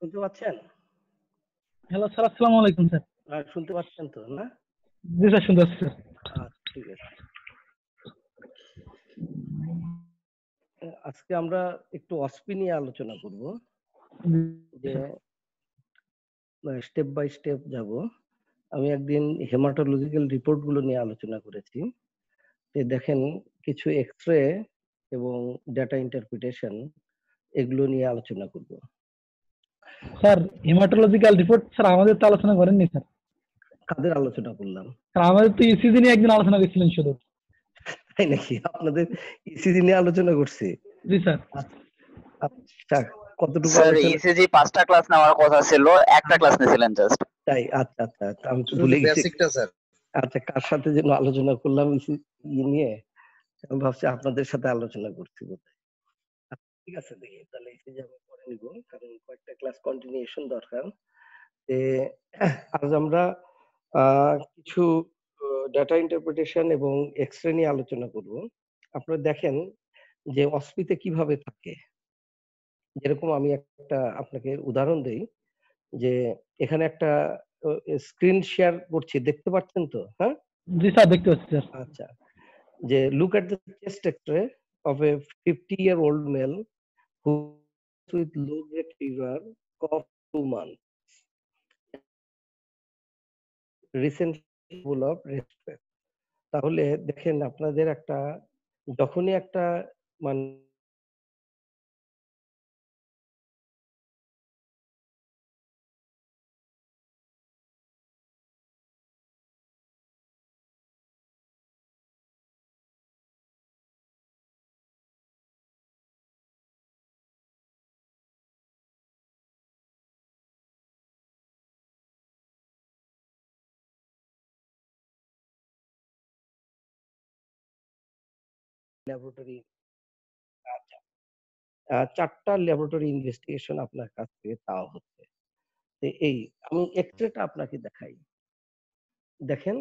শুনতে পাচ্ছেন? Hello sir, আসসালামু আলাইকুম স্যার। শুনতে পাচ্ছেন তো না? জি স্যার, শুনতে পাচ্ছি স্যার। আচ্ছা, ঠিক আছে। আজকে আমরা একটু অস্পি নিয়ে আলোচনা করব, জি যে স্যার। স্টেপ বাই স্টেপ যাব। আমি একদিন হেমাটোলজিক্যাল রিপোর্ট গুলো নিয়ে আলোচনা করেছি। দেখেন, কিছু এক্স-রে এবং ডেটা ইন্টারপ্রিটেশন এগুলো নিয়ে আলোচনা করব। স্যার, হেমাটোলজিক্যাল রিপোর্ট স্যার আমাদের তো আলোচনা করেননি স্যার। কাদের আলোচনা করলাম? স্যার আমাদের তো ইসিজি নিয়ে একদিন আলোচনা করছিলেন শুধু। তাই নাকি? আপনাদের ইসিজি নিয়ে আলোচনা করছি? জি স্যার। আচ্ছা, কতটুকু স্যার আলোচনা? ইসিজি 5টা ক্লাস নেওয়ার কথা ছিল, একটা ক্লাস নিয়েছিলেন জাস্ট। তাই? আচ্ছা আচ্ছা আচ্ছা, আমি তো শুধু ভুলে গেছি। বেসিকটা স্যার। আচ্ছা, কার সাথে যেন আলোচনা করলাম নিয়ে, আমি ভাবছি আপনাদের সাথে আলোচনা করছি বোধহয়। আচ্ছা, ঠিক আছে, দেখি তাহলে ইসিজি আমি পরে নিব, কারণ কয়েকটা ক্লাস কন্টিনিউশন দরকার। যে আজ আমরা কিছু ডাটা ইন্টারপ্রিটেশন এবং এক্স-রে নিয়ে আলোচনা করব। আপনারা দেখেন যে অস্পিতে কিভাবে থাকে। যেরকম আমি একটা আপনাকে উদাহরণ দেই, যে এখানে একটা স্ক্রিন শেয়ার করছি, দেখতে পাচ্ছেন তো? হ্যাঁ, জি স্যার, দেখতে পাচ্ছি স্যার। আচ্ছা। যে look at the chest X-ray of a 50-year-old male who with low grade fever, cough 2 months, recently developed respect. তাহলে দেখেন, আপনাদের একটা যখনই একটা মানে ল্যাবরেটরি, আচ্ছা, 4টা ল্যাবরেটরি ইনভেস্টিগেশন আপনার কাছ থেকে চাওয়া হচ্ছে। এই আমি এক্স-রেটা আপনাকে দেখাই। দেখেন,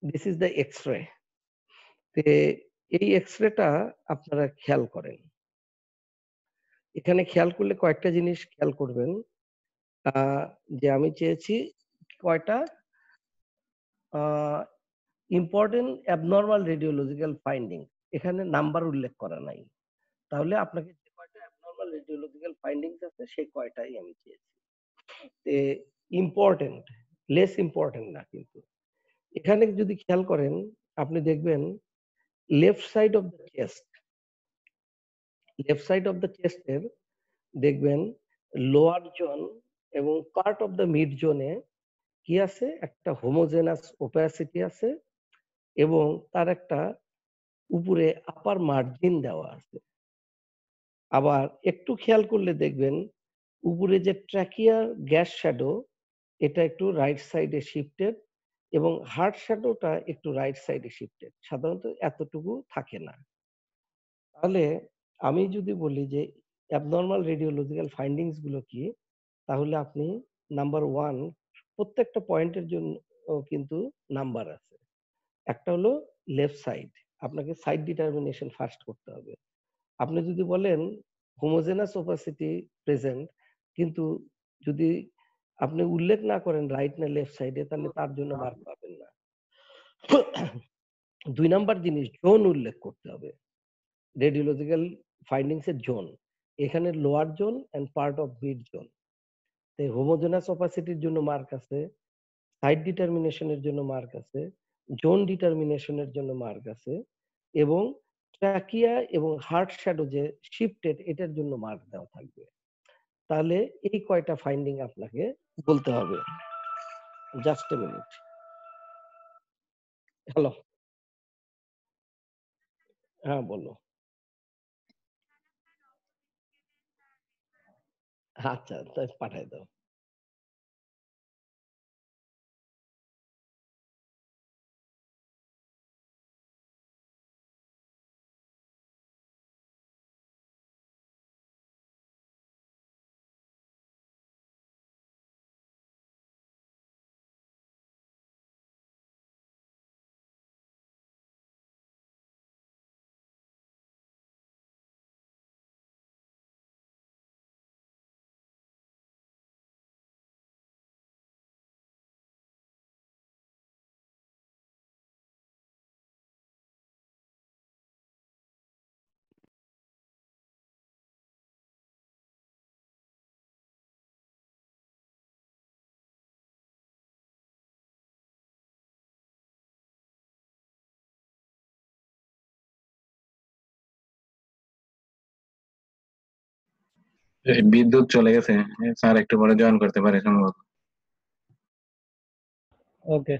দিস ইজ দ্য এক্স-রে। এই এক্স-রেটা আপনারা খেয়াল করেন। এখানে খেয়াল করলে কয়েকটা জিনিস খেয়াল করবেন। যে আমি চেয়েছি কয়টা ইম্পর্টেন্ট অ্যাবনরমাল রেডিওলজিক্যাল ফাইন্ডিং, এখানে নাম্বার উল্লেখ করা নাই। তাহলে আপনাকে যে কয়টা অ্যাবনরমাল রেডিওলজিক্যাল ফাইন্ডিংস আছে সেই কয়টাই আমি চেয়েছি। ইম্পর্টেন্ট, লেস ইম্পর্টেন্ট না কিন্তু। এখানে যদি খেয়াল করেন, আপনি দেখবেন left side of the chest, left side of the চেস্টের দেখবেন লোয়ার জোন এবং পার্ট অফ দ্য মিড জোনে কি আছে, একটা হোমোজেনাস ওপাসিটি আছে এবং তার একটা উপরে আপার মার্জিন দেওয়া আছে। আবার একটু খেয়াল করলে দেখবেন উপরে যে ট্র্যাকিয়ার গ্যাস শ্যাডো, এটা একটু রাইট সাইডে শিফটেড এবং হার্ট শ্যাডোটা একটু রাইট সাইডে শিফটেড, সাধারণত এতটুকু থাকে না। তাহলে আমি যদি বলি যে অ্যাবনর্মাল রেডিওলজিক্যাল ফাইন্ডিংস গুলো কি, তাহলে আপনি নাম্বার 1, প্রত্যেকটা পয়েন্টের জন্য কিন্তু নাম্বার আছে। একটা হলো লেফট সাইড, আপনাকে সাইড ডিটারমিনেশন ফার্স্ট করতে হবে। আপনি যদি বলেন হোমোজেনাস ওপাসিটি প্রেজেন্ট, কিন্তু যদি আপনি উল্লেখ না করেন রাইট না লেফট সাইডে, তাহলে তার জন্য মার্ক পাবেন না। 2 নাম্বার জিনিস, জোন উল্লেখ করতে হবে। রেডিওলজিক্যাল ফাইন্ডিংস এর জোন, এখানে lower zone and part of mid zone. Homogenous ওপাসিটির জন্য মার্ক আছে, সাইড ডিটারমিনেশনের জন্য মার্ক আছে, জোন ডিটারমিনেশনের জন্য মার্ক আছে এবং ট্র্যাকিয়া এবং হার্ট শ্যাডো যে শিফটেড, এটার জন্য মার্ক দেওয়া থাকবে। তাহলে এই কয়টা ফাইন্ডিং আপনাকে বলতে হবে। Just a minute. হ্যালো, হ্যাঁ বলো। আচ্ছা, তাই পাঠাই দাও। বিদ্যুৎ চলে গেছে, স্যার একটু পরে জয়েন করতে পারে সম্ভবত। ওকে।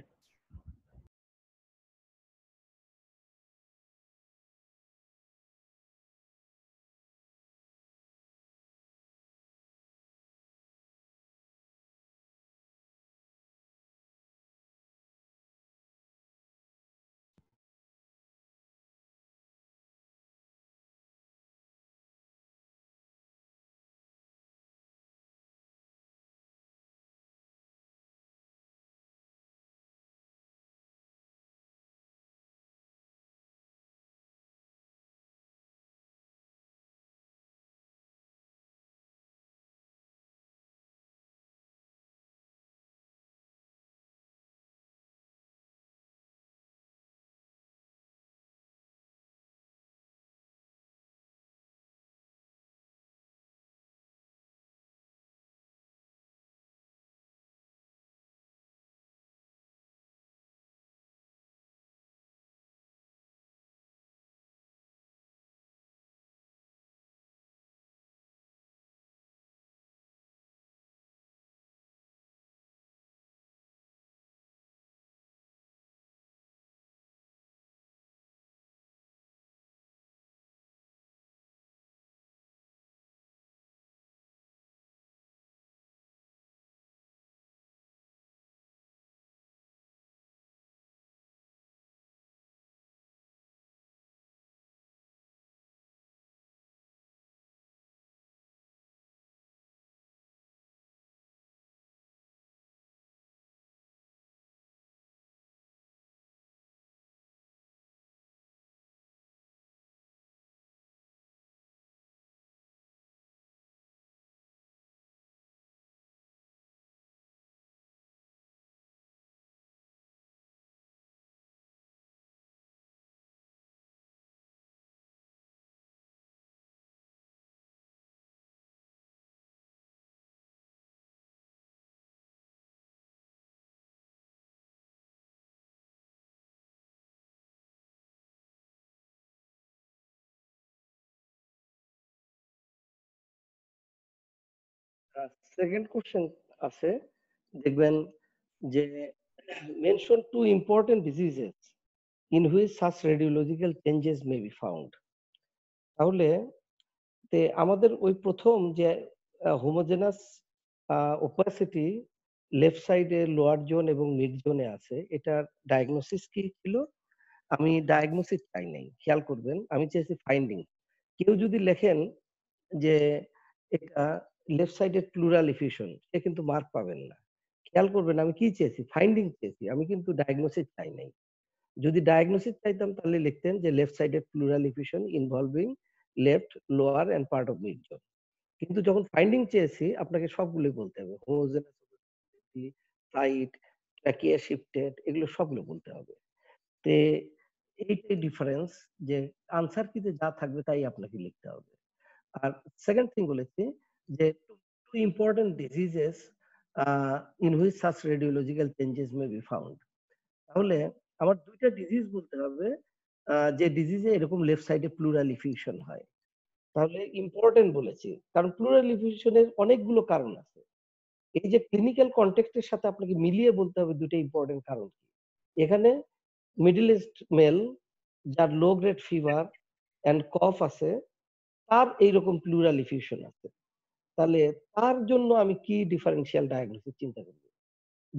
সেকেন্ড কোশ্চেন আছে, দেখবেন যে mention two important diseases in which such radiological changes may be found. তাহলে আমাদের ওই প্রথম যে হোমোজেনাস ওপাসিটি লেফট সাইডে লোয়ার জোন এবং মিড জোনে আছে, এটার ডায়াগনোসিস কি ছিল? আমি ডায়াগনোসিস চাই নাই, খেয়াল করবেন, আমি চেয়েছি ফাইন্ডিং। কেউ যদি লেখেন যে এটা লেফট সাইডের প্লুরাল ইফিউশন, সে কিন্তু মার্ক পাবেন না। খেয়াল করবেন আমি কি চেয়েছি, ফাইন্ডিং চেয়েছি, আমি কিন্তু ডায়াগনোসিস চাই নাই। যদি ডায়াগনোসিস চাইতাম তাহলে লিখতেন যে লেফট সাইডের pleural effusion involving left lower and part of mid zone. কিন্তু যখন ফাইন্ডিং চেয়েছি আপনাকে সবগুলোই বলতে হবে, হোমোজেনাস সাইট, ট্র্যাকিয়া শিফটেড, এগুলো সবগুলো বলতে হবে। তে এইটাই ডিফারেন্স, যে আনসার কিতে যা থাকবে তাই আপনাকে লিখতে হবে। আর সেকেন্ড থিং বলেছি যে two important diseases in which such radiological changes may be found. তাহলে আমার দুইটা ডিজিজ বলতে হবে যে ডিজিজে এরকম লেফট সাইডে প্লুরাল ইফিউশন হয়। তাহলে ইম্পর্টেন্ট বলেছি কারণ প্লুরাল ইফিউশনের অনেকগুলো কারণ আছে। এই যে ক্লিনিক্যাল কনটেক্সটের সাথে আপনাকে মিলিয়ে বলতে হবে দুটো ইম্পর্টেন্ট কারণ কি। এখানে মিডল ইস্ট মেল যার লো গ্রেড ফিভার এন্ড কফ আছে, তার এইরকম প্লুরাল ইফিউশন আছে। তাহলে তার জন্য আমি কি ডিফারেন্সিয়াল ডায়াগনোসিস চিন্তা করব?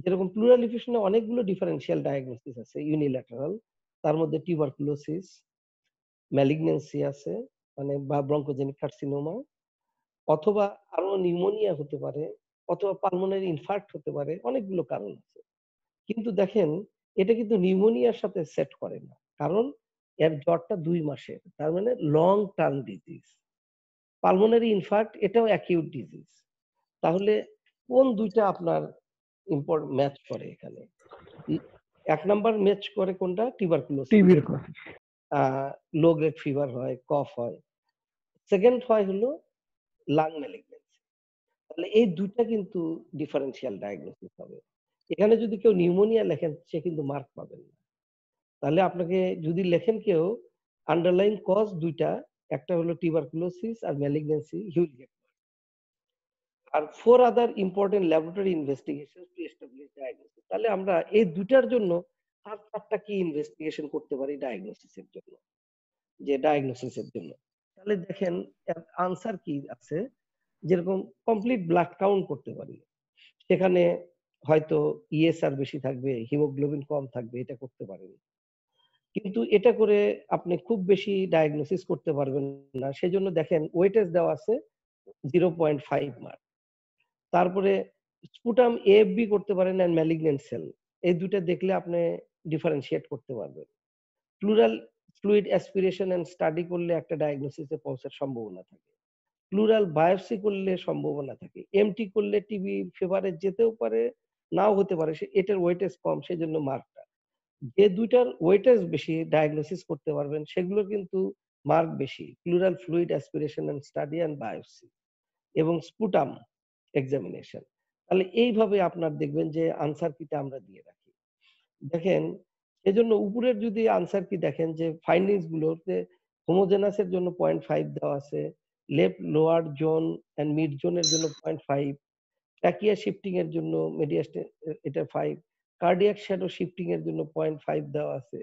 যেরকম প্লুরাল ইফিউশনে অনেকগুলো ডিফারেন্সিয়াল ডায়াগনোসিস আছে ইউনিল্যাটারাল, তার মধ্যে টিউবারকুলোসিস, ম্যালিগন্যান্সি আছে, মানে বা ব্রঙ্কোজেনিক কার্সিনোমা, অথবা আরো নিউমোনিয়া হতে পারে, অথবা পালমোনারি ইনফার্ক্ট হতে পারে, অনেকগুলো কারণ আছে। কিন্তু দেখেন এটা কিন্তু নিউমোনিয়ার সাথে সেট করে না, কারণ এর জ্বরটা 2 মাসের, তার মানে লং টার্ম ডিজিজ। পালমোনারি ইনফার্ক্ট এটাও অ্যাকিউট ডিজিজ। তাহলে কোন দুইটা আপনার ইম্পর্টেন্ট ম্যাচ করে এখানে? এক নাম্বার ম্যাচ করে কোনটা? টিউবারকুলোসিস, টিভির লো গ্রেড ফিভার হয়, কফ হয়। সেকেন্ড হয় হলো লাং ম্যালিগন্যান্সি। তাহলে এই দুইটা কিন্তু ডিফারেন্সিয়াল ডায়াগনোসিস হবে। এখানে যদি কেউ নিউমোনিয়া লেখেন সে কিন্তু মার্ক পাবেন না। তাহলে আপনাকে যদি লেখেন কেউ আন্ডারলাইন কজ দুইটা, একটা হলো টিউবারকুলোসিস আর ম্যালিগন্যান্সি, হি উইল গেট। আর 4 other important laboratory investigation to establish diagnosis. তাহলে আমরা এই দুটার জন্য আর 4টা কি ইনভেস্টিগেশন করতে পারি ডায়াগনোসিসের জন্য, যে ডায়াগনোসিসের জন্য। তাহলে দেখেন আনসার কি আছে, যেরকম কমপ্লিট ব্লাড কাউন্ট করতে পারি, সেখানে হয়তো ইএসআর বেশি থাকবে, হিমোগ্লোবিন কম থাকবে, এটা করতে পারেন। কিন্তু এটা করে আপনি খুব বেশি ডায়াগনোসিস করতে পারবেন না। সেজন্য দেখেন ওয়েটেজ দেওয়া আছে 0.5 মার্ক। তারপরে স্পুটাম এএফবি করতে পারেন এন্ড ম্যালিগন্যান্ট সেল, এই দুটো দেখলে আপনি ডিফারেনশিয়েট করতে পারবেন। Pleural fluid aspiration and study করলে একটা ডায়াগনোসিসে পৌঁছার সম্ভাবনা থাকে। প্লুরাল বায়োপসি করলে সম্ভাবনা থাকে। এমটি করলে টিবি ফেভারে যেতেও পারে, নাও হতে পারে, এটার ওয়েটেজ কম, সেজন্য মার্কটা। যে দুইটার ওয়েটেজ বেশি ডায়াগনোসিস করতে পারবেন সেগুলো কিন্তু মার্ক বেশি, pleural fluid aspiration and study and biopsy এবং স্পুটাম এক্সামিনেশন। তাহলে এইভাবে আপনার দেখবেন যে আনসার কিটা আমরা দিয়ে রাখি। দেখেন সেজন্য উপরের যদি আনসার কি দেখেন যে ফাইন্ডিংস গুলোতে হোমোজেনাসের জন্য 0.5 দেওয়া আছে, left lower zone and mid জোনের জন্য 0.5, ট্যাকিয়া শিফটিং এর জন্য মিডিয়াস্টেন এটা 5, কার্ডিয়াক শ্যাডো শিফটিং এর জন্য 0.5 দেওয়া আছে,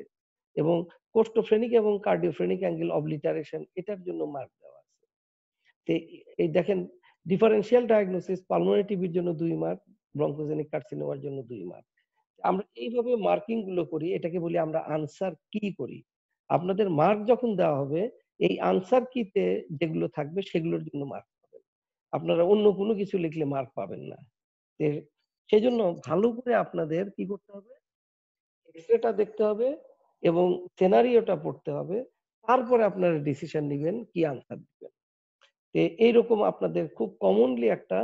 এবং কোস্টোফ্রেনিক এবং কার্ডিওফ্রেনিক অ্যাঙ্গেল অবলিটারেশন এটার জন্য মার্ক দেওয়া আছে। তো এই দেখেন ডিফারেনশিয়াল ডায়াগনোসিস পালমোনারি টিবির জন্য 2 মার্ক, ব্রঙ্কোজেনিক কার্সিনোমার জন্য 2 মার্ক। আমরা এইভাবে মার্কিং গুলো করি, এটাকে বলি আমরা আনসার কি করি। আপনাদের মার্ক যখন দেওয়া হবে এই আনসার কিতে যেগুলো থাকবে সেগুলোর জন্য মার্ক পাবেন, আপনারা অন্য কোনো কিছু লিখলে মার্ক পাবেন না। সেই জন্য ভালো করে আপনাদের কি করতে হবে, এক্সরেটা দেখতে হবে এবং সিনারিওটা পড়তে হবে, তারপরে আপনারা ডিসিশন নেবেন কি আনসার দিবেন। এইরকম আপনাদের খুব কমনলি একটা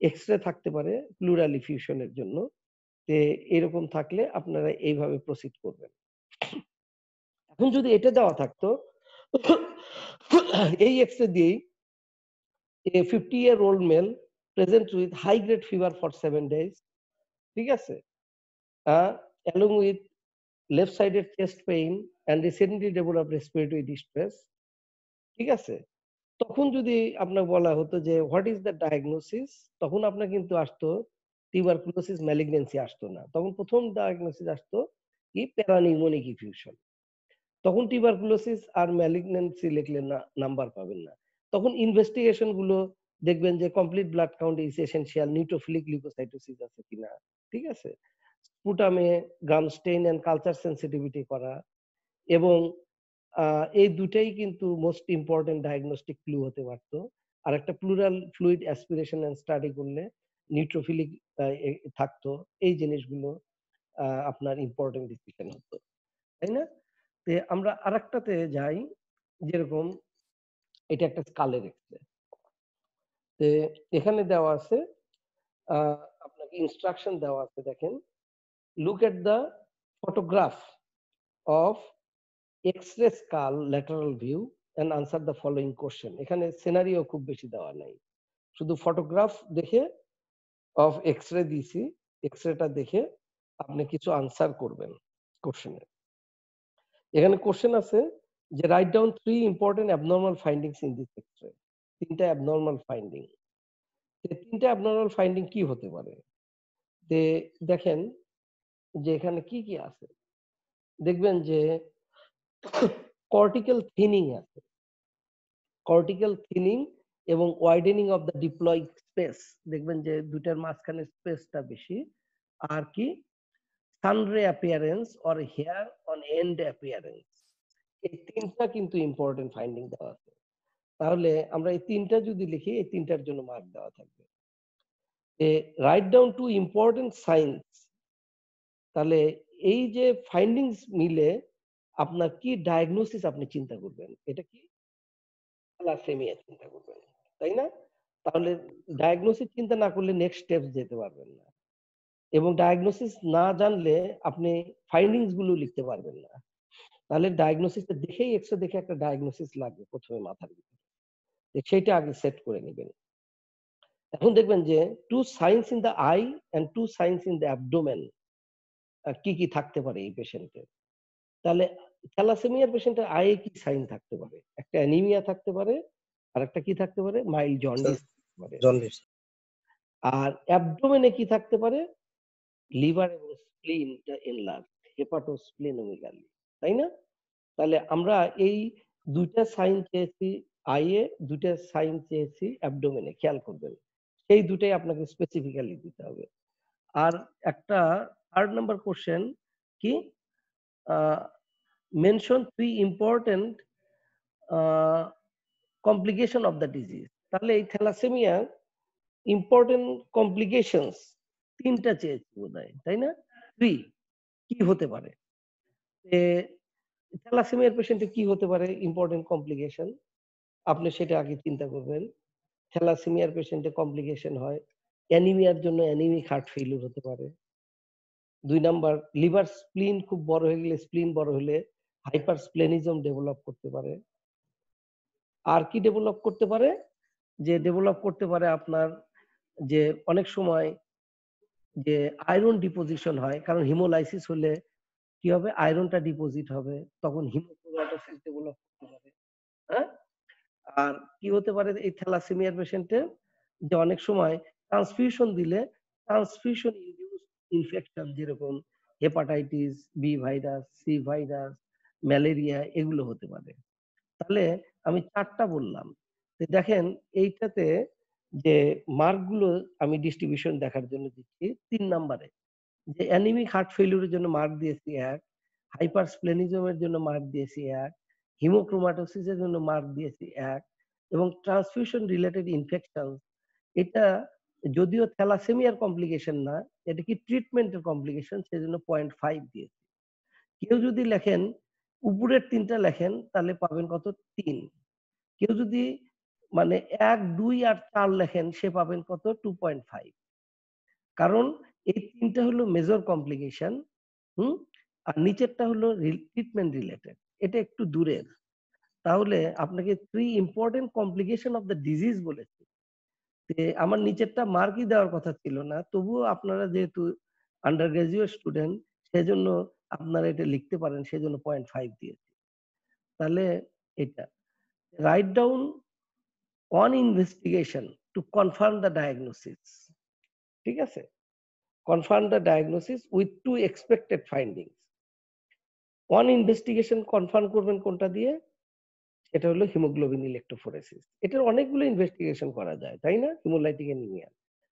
এক্সরে থাকতে পারে প্লুরাল ইফিউশনের জন্য। এরকম থাকলে আপনারা এইভাবে প্রসিড করবেন। এখন যদি এটা দেওয়া থাকতো এই এক্সরে দিয়েই a 50-year-old male present with high grade fever for 7 days, ঠিক আছে, along with left sided chest pain and recently developed respiratory distress, ঠিক আছে, তখন যদি আপনার বলা হতো যে হোয়াট ইজ দ্য ডায়াগনোসিস, তখন আপনার কিন্তু আসতো টিউবারকুলোসিস ম্যালিগন্যান্সি আসতো না, তখন প্রথম ডায়াগনোসিস আসতো কি প্যারানিউমোনিক ইনফিউশন। তখন টিউবারকুলোসিস আর ম্যালিগন্যান্সি লিখলে না নাম্বার পাবেন না। তখন ইনভেস্টিগেশন গুলো দেখবেন যে complete blood count is essential, neutrophilic leukocytosis আছে কিনা, ঠিক আছে, স্পুটামে gram stain and culture sensitivity করা, এবং এই দুটাই কিন্তু মোস্ট ইম্পর্টেন্ট ডায়াগনস্টিক ক্লু হতে পারতো। আর একটা pleural fluid aspiration and study করলে নিউট্রোফিলিক থাকতো, এই জিনিসগুলো আপনার ইম্পর্টেন্ট ডিসিশন হতো, তাই না? আমরা আরেকটাতে যাই, যেরকম এটা একটা স্কালের এক্সরে। এখানে দেওয়া আছে আপনাকে ইনস্ট্রাকশন দেওয়া আছে, দেখেন look at the photograph of x-ray skull lateral view and answer the following question. এখানে সিনারিও খুব বেশি দেওয়া নাই, শুধু ফটোগ্রাফ দেখে অফ এক্সরে দিয়েছি, এক্সরেটা দেখে আপনি কিছু আনসার করবেন কোশ্চেনে। এখানে কোশ্চেন আছে যে write down 3 important abnormal findings in this x-ray. 3টা অ্যাবনর্মাল ফাইন্ডিং। 3টা অ্যাবনর্মাল ফাইন্ডিং কি হতে পারে? দেখেন যে এখানে কি কি আছে, দেখবেন যে কর্টিক্যাল থিনিং আছে, কর্টিক্যাল থিনিং এবং widening of the diploid space, দেখবেন যে দুটার মাঝখানে স্পেসটা বেশি। আর কি sunray appearance or hair on end appearance, এই 3টা কিন্তু ইম্পর্টেন্ট ফাইন্ডিং দেওয়া আছে। তাহলে আমরা এই 3টা যদি লিখি, এই 3টার জন্য মার্ক দেওয়া থাকবে। Right down two important science, তাহলে এই যে ফাইন্ডিংস মিলে আপনার কি ডায়াগনোসিস আপনি চিন্তা করবেন, এটা কি থ্যালাসেমিয়া চিন্তা করবেন, তাই না? তাহলে ডায়াগনোসিস চিন্তা না করলে নেক্সট স্টেপ যেতে পারবেন না, এবং ডায়াগনোসিস না জানলে আপনি ফাইন্ডিংস গুলো লিখতে পারবেন না। তাহলে ডায়াগনোসিসটা দেখেই এক্সরে দেখে একটা ডায়াগনোসিস লাগবে প্রথমে মাথার ভিতরে, সেইটা আগে সেট করে নেবেন। এখন দেখবেন যে 2 signs in the eye and 2 signs in the abdomen কি কি থাকতে পারে এই পেশেন্টের। তাহলে থ্যালাসেমিয়ার পেশেন্টের আয়ে কি সাইন থাকতে পারে? একটা অ্যানিমিয়া থাকতে পারে, আর একটা কি থাকতে পারে, মাইল্ড জন্ডিস থাকতে পারে। জন্ডিস। আর অ্যাবডোমেনে কি থাকতে পারে? লিভার এবং স্প্লিনটা এনলার্জ, হেপাটোস্প্লেনোমেগালি, তাই না? তাহলে আমরা এই দুইটা সাইন চেয়েছি আইয়ে, দুইটা সাইন চেয়েছি অ্যাবডোমেনে, খেয়াল করবেন। সেই দুটাই আপনাকে স্পেসিফিক্যালি দিতে হবে। আর একটা 3rd নাম্বার কোশ্চেন কি, mention 3 important complication of the disease. তাহলে এই থ্যালাসেমিয়া ইম্পর্টেন্ট কমপ্লিকেশনস 3টা চেয়েছি বোধহয়, তাই না? 3 কি হতে পারে? থ্যালাসেমিয়ার পেশেন্টে কি হতে পারে ইম্পর্টেন্ট কমপ্লিকেশন? আপনি সেটা আগে চিন্তা করবেন। থ্যালাসেমিয়ার পেশেন্টে কমপ্লিকেশন হয় অ্যানিমিয়ার জন্য, অ্যানিমিক হার্ট ফেইলিউর হতে পারে। 2 নাম্বার, লিভার স্প্লিন খুব বড় হয়ে গেলে, স্প্লিন বড় হলে হাইপারস্প্লেনিজম ডেভেলপ করতে পারে। আর কি ডেভেলপ করতে পারে? যে ডেভেলপ করতে পারে আপনার যে অনেক সময় যে আয়রন ডিপোজিশন হয়, কারণ হিমোলাইসিস হলে কি হবে? আয়রনটা ডিপোজিট হবে, তখন হিমোক্রোমাটোসিস ডেভেলপ করতে পারে। হ্যাঁ? আর কি হতে পারে এই থ্যালাসেমিয়ার পেশেন্টের? যে অনেক সময় ট্রান্সফিউশন দিলে ট্রান্সফিউশন ইনডিউস ইনফেকশন, যেরকম hepatitis B virus, C virus, malaria, এগুলো হতে পারে। তাহলে আমি 4টা বললাম। তো দেখেন এইটাতে যে মার্কগুলো আমি ডিস্ট্রিবিউশন দেখার জন্য দিচ্ছি 3 নাম্বারে। যে অ্যানিমিক হার্ট ফেইলিউরের জন্য মার্ক দিয়েছি 1, হাইপারস্প্লেনিজমের জন্য মার্ক দিয়েছি 1, হিমোক্রোমাটোসিসের জন্য মার্ক দিয়েছি 1, এবং ট্রান্সফিউশন রিলেটেড ইনফেকশন, এটা যদিও থ্যালাসেমিয়ার কমপ্লিকেশন না, এটা কি ট্রিটমেন্টের কমপ্লিকেশন, সেজন্য 0.5 দিয়েছি। কেউ যদি লেখেন উপরের 3টা লেখেন তাহলে পাবেন কত? 3। কেউ যদি মানে 1, 2 আর 4 লেখেন সে পাবেন কত? 2.5। কারণ এই 3টা হলো মেজর কমপ্লিকেশন, আর নিচেরটা হলো ট্রিটমেন্ট রিলেটেড, এটা একটু দূরের। তাহলে আপনাকে 3 important complication of the disease বলেছি। আমার নিচেরটা মার্কই দেওয়ার কথা ছিল না, তবুও আপনারা যেহেতু আন্ডার গ্রাজুয়েট স্টুডেন্ট, সেজন্য আপনারা এটা লিখতে পারেন, সেজন্য 0.5 দিয়েছি। তাহলে এটা write down on investigation to confirm the diagnosis. ঠিক আছে? Confirm the diagnosis with 2 expected findings. On investigation confirm করবেন কোনটা দিয়ে? এটা হলো হিমোগ্লোবিন ইলেকট্রোফোরেসিস। এটার অনেকগুলো ইনভেস্টিগেশন করা যায়, তাই না? হিমোলাইটিক অ্যানিমিয়া,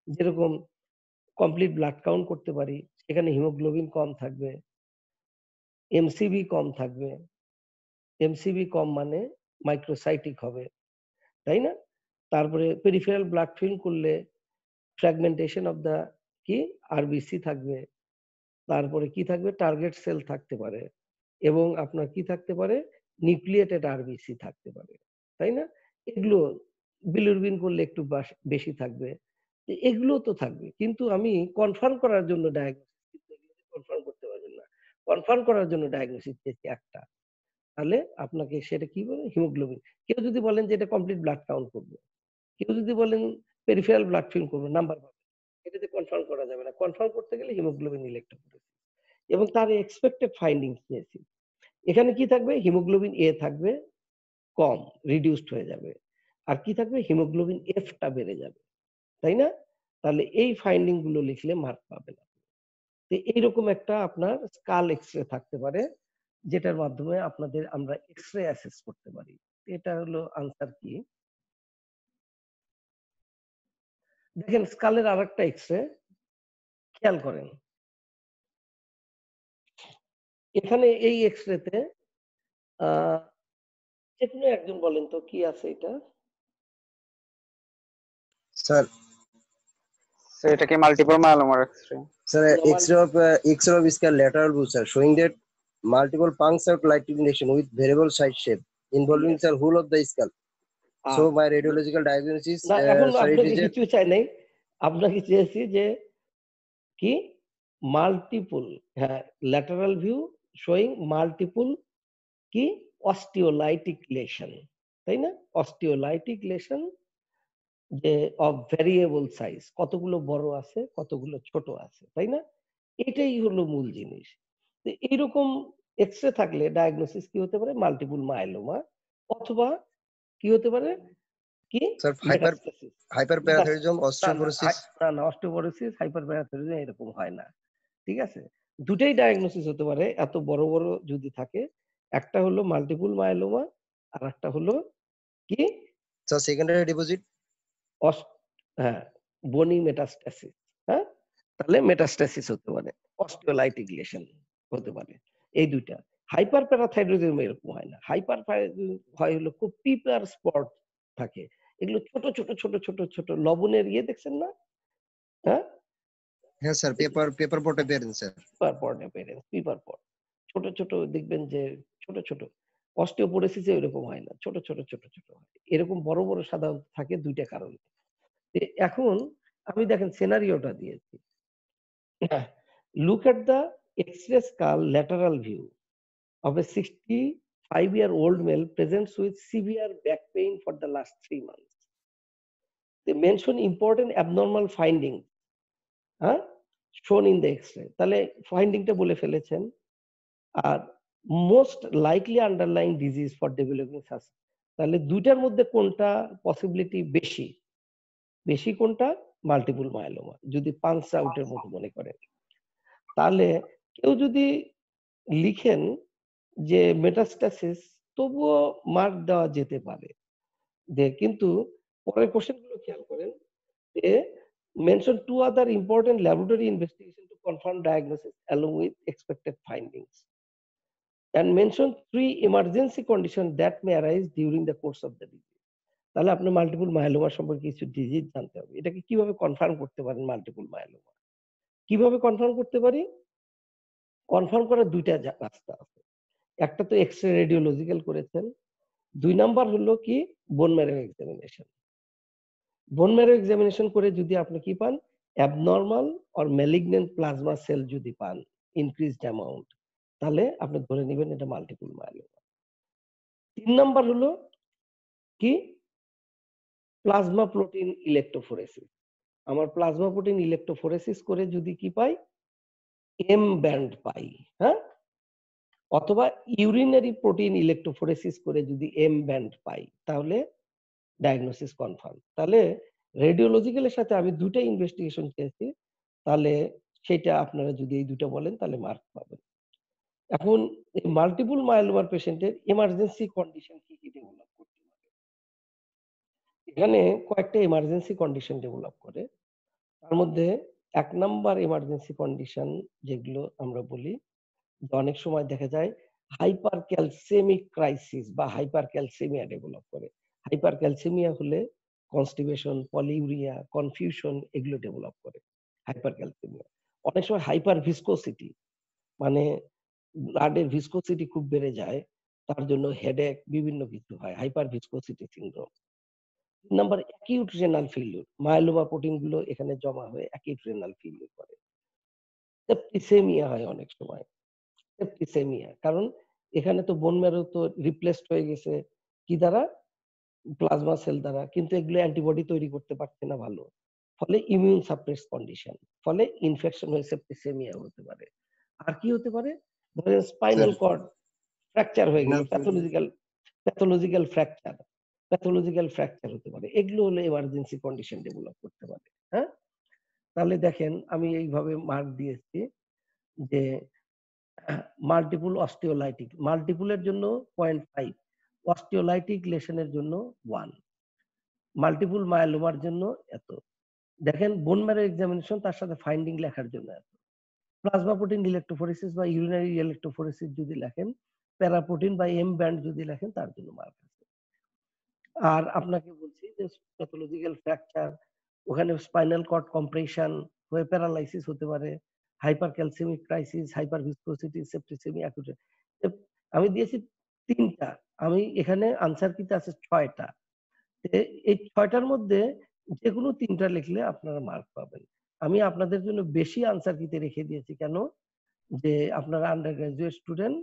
যেরকম কমপ্লিট ব্লাড কাউন্ট করতে পারি, সেখানে হিমোগ্লোবিন কম থাকবে, এমসিবি কম থাকবে। এমসিবি কম মানে মাইক্রোসাইটিক হবে, তাই না? তারপরে পেরিফেরাল ব্লাড ফিল্ম করলে ফ্র্যাগমেন্টেশন অফ দা কি আরবিসি থাকবে। তারপরে কি থাকবে? টার্গেট সেল থাকতে পারে, এবং আপনার কি থাকতে পারে? নিউক্লিয়েটেড আরবিসি থাকতে পারে, তাই না? এগুলো বিলিরুবিন করলে একটু বেশি থাকবে। এগুলো তো থাকবে, কিন্তু আমি কনফার্ম করার জন্য ডায়াগনোসিস, কনফার্ম করতে পারবেন না। কনফার্ম করার জন্য ডায়াগনোসিস চেয়েছি একটা। তাহলে আপনাকে সেটা কি বলে? হিমোগ্লোবিন। কেউ যদি বলেন যে এটা কমপ্লিট ব্লাড কাউন্ট করবো, কেউ যদি বলেন পেরিফেরাল ব্লাড ফিল্ম করবো, নাম্বার পাবেন, এটাতে কনফার্ম করা যাবে না। কনফার্ম করতে গেলে হিমোগ্লোবিন ইলেকট্রোফোরেসিস এবং তার এক্সপেক্টেড ফাইন্ডিংস নিয়েছি। এখানে কি থাকবে? হিমোগ্লোবিন এ থাকবে কম, রিডিউসড হয়ে যাবে। আর কি থাকবে? হিমোগ্লোবিন এফটা বেড়ে যাবে, তাই না? তাহলে এই ফাইন্ডিং গুলো লিখলে মার্ক পাবেন। তো এইরকম একটা আপনার স্কাল এক্সরে থাকতে পারে, যেটার মাধ্যমে আপনাদের আমরা এক্সরে অ্যাসেস করতে পারি। এটা হলো আনসার কি। দেখেন স্কালের আরেকটা এক্সরে খেয়াল করেন। এখানে এই এক্সরেতে যে কোনো একজন বলেন তো কি আছে এটা? স্যার So এটা কি মাল্টিপল মায়োলোমার X ray? Sir X-ray of skull lateral view sir showing that multiple punctured light illumination with variable side shape involving Yes. sir whole of the skull. So আচ্ছা। my radiological diagnosis না এখন sir it আপনাকে is a কিছু চাই নাই, আপনাকে চেয়েছি যে কি মাল্টিপল, হ্যাঁ, ল্যাটারাল ভিউ শোয়িং মাল্টিপল কি অস্টিওলাইটিক লেশন, তাই না? অস্টিওলাইটিক লেশন যে অফ ভ্যারিয়েবল সাইজ, কতগুলো বড় আছে কতগুলো ছোট আছে, তাই না? এটাই হলো মূল জিনিস। তো এইরকম এক্সরে থাকলে ডায়াগনোসিস কি হতে পারে? মাল্টিপল মায়োলোমা, অথবা কি হতে পারে? কি স্যার মেটাস্টেসিস। হাইপারপ্যারাথাইরয়েডিজম, অস্টিওপোরোসিস। না অস্টিওপোরোসিস হাইপারপ্যারাথাইরয়েডিজম এরকম হয় না, ঠিক আছে। দুটেই ডায়াগনোসিস হতে পারে এত বড় বড় যদি থাকে, একটা হলো মাল্টিপল মায়োলোমা আর একটা হলো কি স্যার সেকেন্ডারি ডিপোজিট। হ্যাঁ বনি মেটাস্টেসিস, হ্যাঁ তাহলে মেটাস্টেসিস হতে পারে, অস্টিওলাইটিক লেশন হতে পারে, এই দুইটা। হাইপার প্যারাথাইরয়েডিজম এরকম হয় না, হাইপার হয় হলো খুব পিপার স্পট থাকে, এগুলো ছোট ছোট ছোট ছোট ছোট লবণের ইয়ে দেখছেন না, হ্যাঁ হ্যাঁ স্যার, পেপার পট অ্যাপিয়ারেন্স স্যার। পিপার পট অ্যাপিয়ারেন্স, পিপার পট ছোট ছোট দেখবেন যে ছোট ছোট। অস্টিওপোরোসিসে এরকম হয় না, ছোট ছোট ছোট ছোট হয়। এরকম বড় বড় সাধারণত থাকে দুইটা কারণে। এখন আমি দেখেন সিনারিওটা দিয়েছি, look at the X-ray skull lateral view of a 65-year-old male presents with severe back pain for the last 3 months. They mention important abnormal findings, shown in the X-ray. তাহলে ফাইন্ডিংটা বলে ফেলেছেন। আর most likely underlying disease for developing সাস, তাহলে দুইটার মধ্যে কোনটা পসিবিলিটি বেশি? বেশি কোনটা? মাল্টিপল মায়োলোমা, যদি পাঞ্চ আউটের মতো মনে করেন। তাহলে কেউ যদি লিখেন যে মেটাস্টাসিস, তবুও মার্ক দেওয়া যেতে পারে। কিন্তু পরের কোশ্চেনগুলো খেয়াল করেন যে mention 2 other important laboratory investigation to confirm diagnosis along with expected findings, and mention 3 emergency conditions that may arise during the course of the disease. তাহলে আপনি মাল্টিপল মায়োলোমা সম্পর্কে কিছু ডিজিজ জানতে হবে। এটাকে কিভাবে কনফার্ম করতে পারেন মাল্টিপল মায়োলোমা? কিভাবে কনফার্ম করতে পারি? কনফার্ম করার দুইটা রাস্তা আছে। একটা তো এক্স-রে রেডিওলজিক্যাল করেছেন, 2 নাম্বার হলো কি bone marrow examination. Bone marrow examination করে যদি আপনি কি পান, abnormal or malignant plasma sell যদি পান ইনক্রিজড অ্যামাউন্ট, তাহলে আপনি ধরে নেবেন এটা মাল্টিপল মায়োলোমা। 3 নাম্বার হলো কি প্লাজমা প্রোটিন ইলেক্ট্রোফোরেসিস। আমার প্লাজমা প্রোটিন ইলেক্ট্রোফোরেসিস করে যদি কি পাই, এম ব্যান্ড পাই, হ্যাঁ, অথবা ইউরিনারি প্রোটিন ইলেক্ট্রোফোরেসিস করে যদি এম ব্যান্ড পাই, তাহলে ডায়াগনোসিস কনফার্ম। তাহলে রেডিওলজিক্যালের সাথে আমি দুটো ইনভেস্টিগেশন চেয়েছি, তাহলে সেটা আপনারা যদি এই দুটো বলেন তাহলে মার্ক পাবেন। এখন এই মাল্টিপল মায়োলোমার পেশেন্টের এমার্জেন্সি কন্ডিশন কি কি ডেভেলপ করতে পারে? এখানে কয়েকটা এমার্জেন্সি কন্ডিশন ডেভেলপ করে। তার মধ্যে 1 নাম্বার এমার্জেন্সি কন্ডিশন যেগুলো আমরা বলি, অনেক সময় দেখা যায় হাইপার ক্যালসেমিক ক্রাইসিস বা হাইপার ক্যালসেমিয়া ডেভেলপ করে। হাইপার ক্যালসেমিয়া হলে কনস্টিপেশন, পলিউরিয়া, কনফিউশন এগুলো ডেভেলপ করে হাইপার ক্যালসেমিয়া। অনেক সময় হাইপার ভিসকোসিটি, মানে ব্লাডের ভিসকোসিটি খুব বেড়ে যায়, তার জন্য হেডেক বিভিন্ন কিছু হয়, hyper viscosity syndrome. Number acute renal failure, myeloma protein গুলো এখানে জমা হয়ে অ্যাকিউট রেনাল ফেলিউর করে। সেপ্টিসেমিয়া হয় অনেক সময়, সেপ্টিসেমিয়া, কারণ এখানে তো বোন ম্যারো তো রিপ্লেসড হয়ে গেছে কি দ্বারা? প্লাজমা সেল দ্বারা, কিন্তু এগুলো অ্যান্টিবডি তৈরি করতে পারছে না ভালো, ফলে ইমিউন সাপ্রেস কন্ডিশন, ফলে ইনফেকশন হয়ে সেপ্টিসেমিয়া হতে পারে। আর কি হতে পারে? ধরেন স্পাইনাল কর্ড ফ্র্যাকচার হয়ে গেল, প্যাথোলজিক্যাল ফ্র্যাকচার হতে পারে, এগুলো হলে এমার্জেন্সি কন্ডিশন ডেভেলপ করতে পারে। হ্যাঁ, তাহলে দেখেন আমি এইভাবে মার্ক দিয়েছি যে মাল্টিপল অস্টিওলাইটিক, মাল্টিপলের জন্য 0.5, অস্টিওলাইটিক লেশনের জন্য 1, মাল্টিপল মায়োলোমার জন্য এত। দেখেন বোন ম্যারো এক্সামিনেশন তার সাথে ফাইন্ডিং লেখার জন্য এত। প্লাজমা প্রোটিন ইলেক্ট্রোফোরেসিস বা ইউরিনারি ইলেক্ট্রোফোরেসিস যদি লেখেন, প্যারাপ্রোটিন বা এম ব্যান্ড যদি লেখেন, তার জন্য মার্ক আছে। আর আপনাকে বলছি যে প্যাথোলজিক্যাল ফ্র্যাকচার, ওখানে স্পাইনাল কর্ড কম্প্রেশন হয়ে প্যারালাইসিস হতে পারে, hypercalcaemic crisis, hyperviscosity, septicaemia. আমি দিয়েছি 3টা, আমি এখানে আনসার কিতে আছে 6টা। এই 6টার মধ্যে যে কোনো 3টা লিখলে আপনারা মার্ক পাবেন। আমি আপনাদের জন্য বেশি আনসার কিতে রেখে দিয়েছি, কেন? যে আপনারা আন্ডার গ্রাজুয়েট স্টুডেন্ট,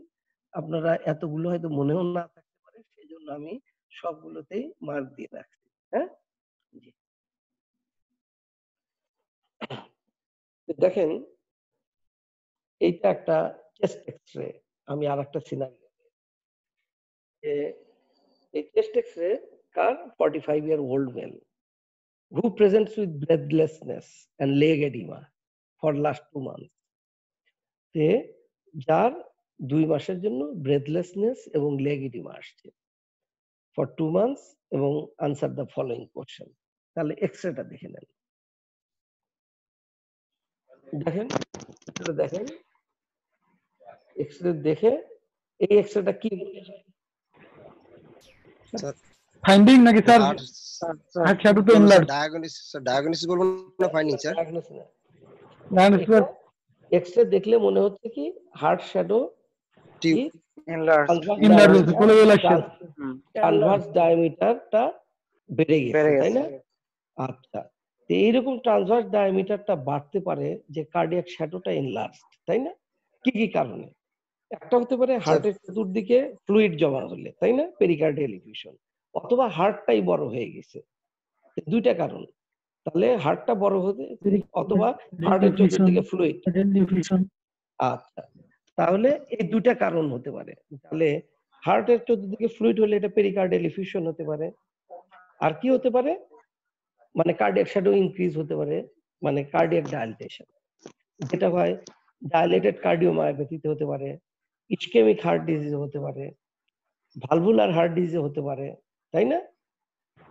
আপনারা এতগুলো হয়তো মনেও না থাকতে পারে, সেই জন্য আমি সবগুলোতেই মার্ক দিয়ে রাখছি। হ্যাঁ, জি। দেখেন এইটা একটা চেস্ট এক্সরে, আমি আর একটা সিনারিও, এই চেস্ট এক্সরে কার 45-year-old male who presents with breathlessness and leg edema for last 2 months. তে যার 2 মাসের জন্য ব্রেথলেসনেস এবং লেগ এডিমা আসছে ফর 2 months এবং আনসার দ্য ফলোইং কোশ্চেন। তাহলে এক্সরেটা দেখে নেন। দেখেন এটা দেখেন এক্সরে দেখে এই এক্সরেটা কি স্যার ফাইন্ডিং নাকি স্যার? হার্ট হার্ট শ্যাডো তো এনলার্জ। ডায়াগনোসিস বলবো না ফাইন্ডিং স্যার? ডায়াগনোসিস এক্সরে দেখলে মনে হচ্ছে কি হার্ট শ্যাডো কি এনলার্জ বলে বলে আসছে। ট্রান্সভার্স ডায়ামিটারটা বেড়ে গেছে তাই না? আচ্ছা, তো এইরকম ট্রান্সভার্স ডায়ামিটারটা বাড়তে পারে যে কার্ডিয়াক শ্যাডোটা এনলার্জ, তাই না? কি কি কারণে? একটা হতে পারে হার্টের চতুর্দিকে ফ্লুইড জমা হলে, তাই না, পেরিকার্ডিয়াল এফিউশন, অথবা হার্টটাই বড় হয়ে গেছে। দুইটা কারণ। তাহলে হার্টটা বড় হতে অথবা হার্টের চতুর্দিকে ফ্লুইড। আচ্ছা, তাহলে এই দুইটা কারণ হতে পারে। তাহলে হার্টের চতুর্দিকে ফ্লুইড হলে এটা পেরিকার্ডিয়াল এফিউশন হতে পারে। আর কি হতে পারে? মানে কার্ডিয়াক শ্যাডো ইনক্রিজ হতে পারে, মানে কার্ডিয়াক ডায়ালিটেশন, যেটা হয় ডায়ালেটেড কার্ডিওমায়োপ্যাথিতে হতে পারে, ইসকেমিক হার্ট ডিজিজ হতে পারে, ভালভুলার হার্ট ডিজিজ হতে পারে, তাই না?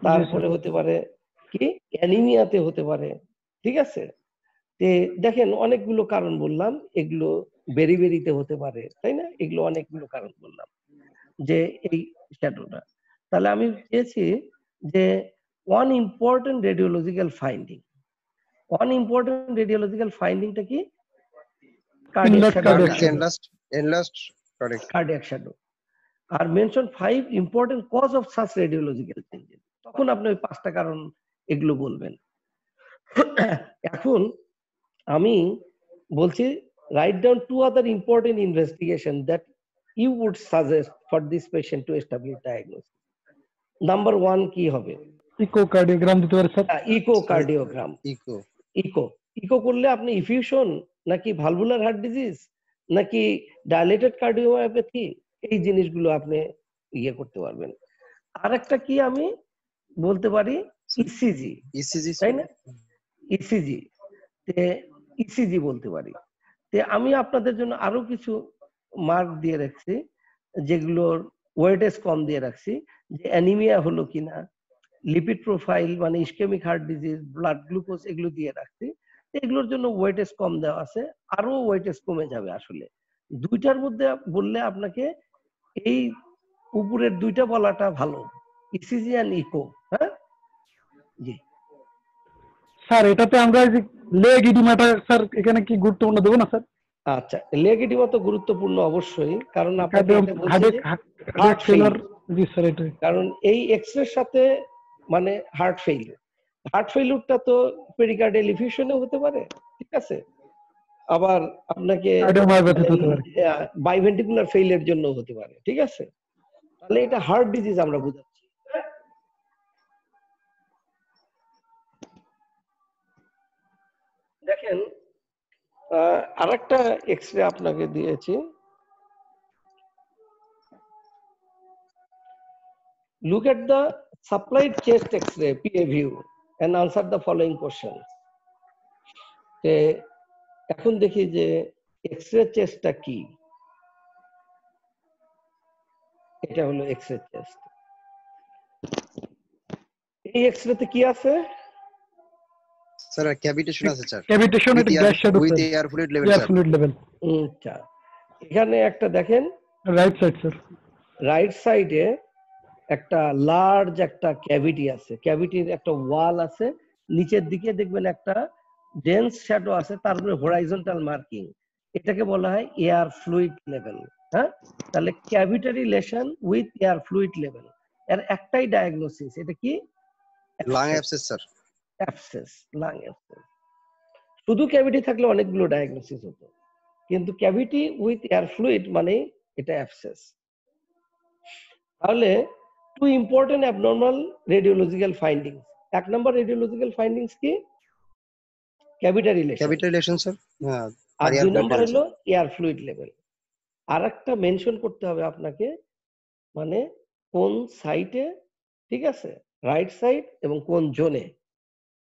তারপরে হতে পারে কি অ্যানিমিয়াতে হতে পারে, ঠিক আছে? তে দেখেন অনেকগুলো কারণ বললাম, এগুলো বেরিবেরিতে হতে পারে, তাই না? এগুলো অনেকগুলো কারণ বললাম যে এই শ্যাডোটা। তাহলে আমি চেয়েছি যে one important radiological finding, one important radiological ফাইন্ডিংটা কি? Cardiac shadow. আর mention 5 important cause of such radiological changes. তখন আপনি ওই 5টা কারণ এগুলো বলবেন। এখন আমি বলছি write down 2 other important investigation that you would suggest for this patient to establish diagnosis. Number 1 কি হবে? ইকোকার্ডিওগ্রাম দিতে পারে স্যার। ইকোকার্ডিওগ্রাম। ইকো করলে আপনি ইফিউশন নাকি ভালভুলার হার্ট ডিজিজ নাকি ডায়ালেটেড কার্ডিওমায়োপ্যাথি, এই জিনিসগুলো আপনি ইয়ে করতে পারবেন। আরেকটা কি আমি বলতে পারি? ইসিজি, তাই না? ইসিজি, ইসিজি বলতে পারি। তে আমি আপনাদের জন্য আরো কিছু মার্ক দিয়ে রাখছি, যেগুলোর ওয়েটেজ কম দিয়ে রাখছি, যে অ্যানিমিয়া হলো কিনা, লিপিড প্রোফাইল মানে ischaemic heart disease, blood glucose, এগুলো দিয়ে রাখছি। এগুলোর জন্য ওয়েটেজ কম দেওয়া আছে, আরো ওয়েটেজ কমে যাবে। আসলে দুইটার মধ্যে বললে আপনাকে এই উপরের দুইটা বলাটা ভালো, ইসিজি এন্ড ইকো। হ্যাঁ জি স্যার, এটাতে আমরা যে লেগ ইডিমাটা স্যার এখানে কি গুরুত্বপূর্ণ দেবো না স্যার? আচ্ছা, লেগ এডিমা তো গুরুত্বপূর্ণ অবশ্যই, কারণ আপনাকে এটা বলছি যে হার্ট ফেলিওর। জি স্যার, এটাই কারণ এই এক্সরের সাথে মানে হার্ট ফেইলিউরটা তো পেরিকার্ডিয়াল এফিউশনে হতে পারে, ঠিক আছে? আবার আপনাকে বাইভেন্ট্রিকুলার ফেইলের জন্য হতে পারে, ঠিক আছে? তাহলে এটা হার্ট ডিজিজ আমরা বুঝাচ্ছি। দেখেন আরেকটা এক্সরে আপনাকে দিয়েছি, look at the supplied chest x-ray PA view and answer the following questions. এখন দেখি যে এক্সরে চেস্টটা কি। এটা হলো এক্সরে চেস্ট। এই এক্সরেতে কি আছে? স্যার ক্যাভিটেশন আছে স্যার। ক্যাভিটেশন, এটা gas shadow with air fluid level. Air fluid level. আচ্ছা, এখানে একটা দেখেন রাইট সাইড স্যার, রাইট সাইডে একটা লার্জ একটা ক্যাভিটি আছে, ক্যাভিটির একটা ওয়াল আছে, নিচের দিকে দেখবেন একটা ডেন্স শ্যাডো আছে, তারপরে হরাইজন্টাল মার্কিং, এটাকে বলা হয় এয়ার ফ্লুইড লেভেল। হ্যাঁ, তাহলে cavitary lesion with air fluid level, এর একটাই ডায়াগনোসিস, এটা কি? Lung abscess sir. Abscess, lung abscess. শুধু ক্যাভিটি থাকলে অনেকগুলো ডায়াগনোসিস হতো, কিন্তু ক্যাভিটি উইথ এয়ার ফ্লুইড মানে এটা অ্যাবসেস। তাহলে two important abnormal radiological findings. 1 নম্বর রেডিওলজিক্যাল ফাইন্ডিংস কি? Cavitary lesion sir. হ্যাঁ, আর 2 নম্বর হলো এয়ার ফ্লুইড লেভেল। আরেকটা মেনশন করতে হবে আপনাকে, মানে কোন সাইটে ঠিক আছে, রাইট সাইড এবং কোন জোনে,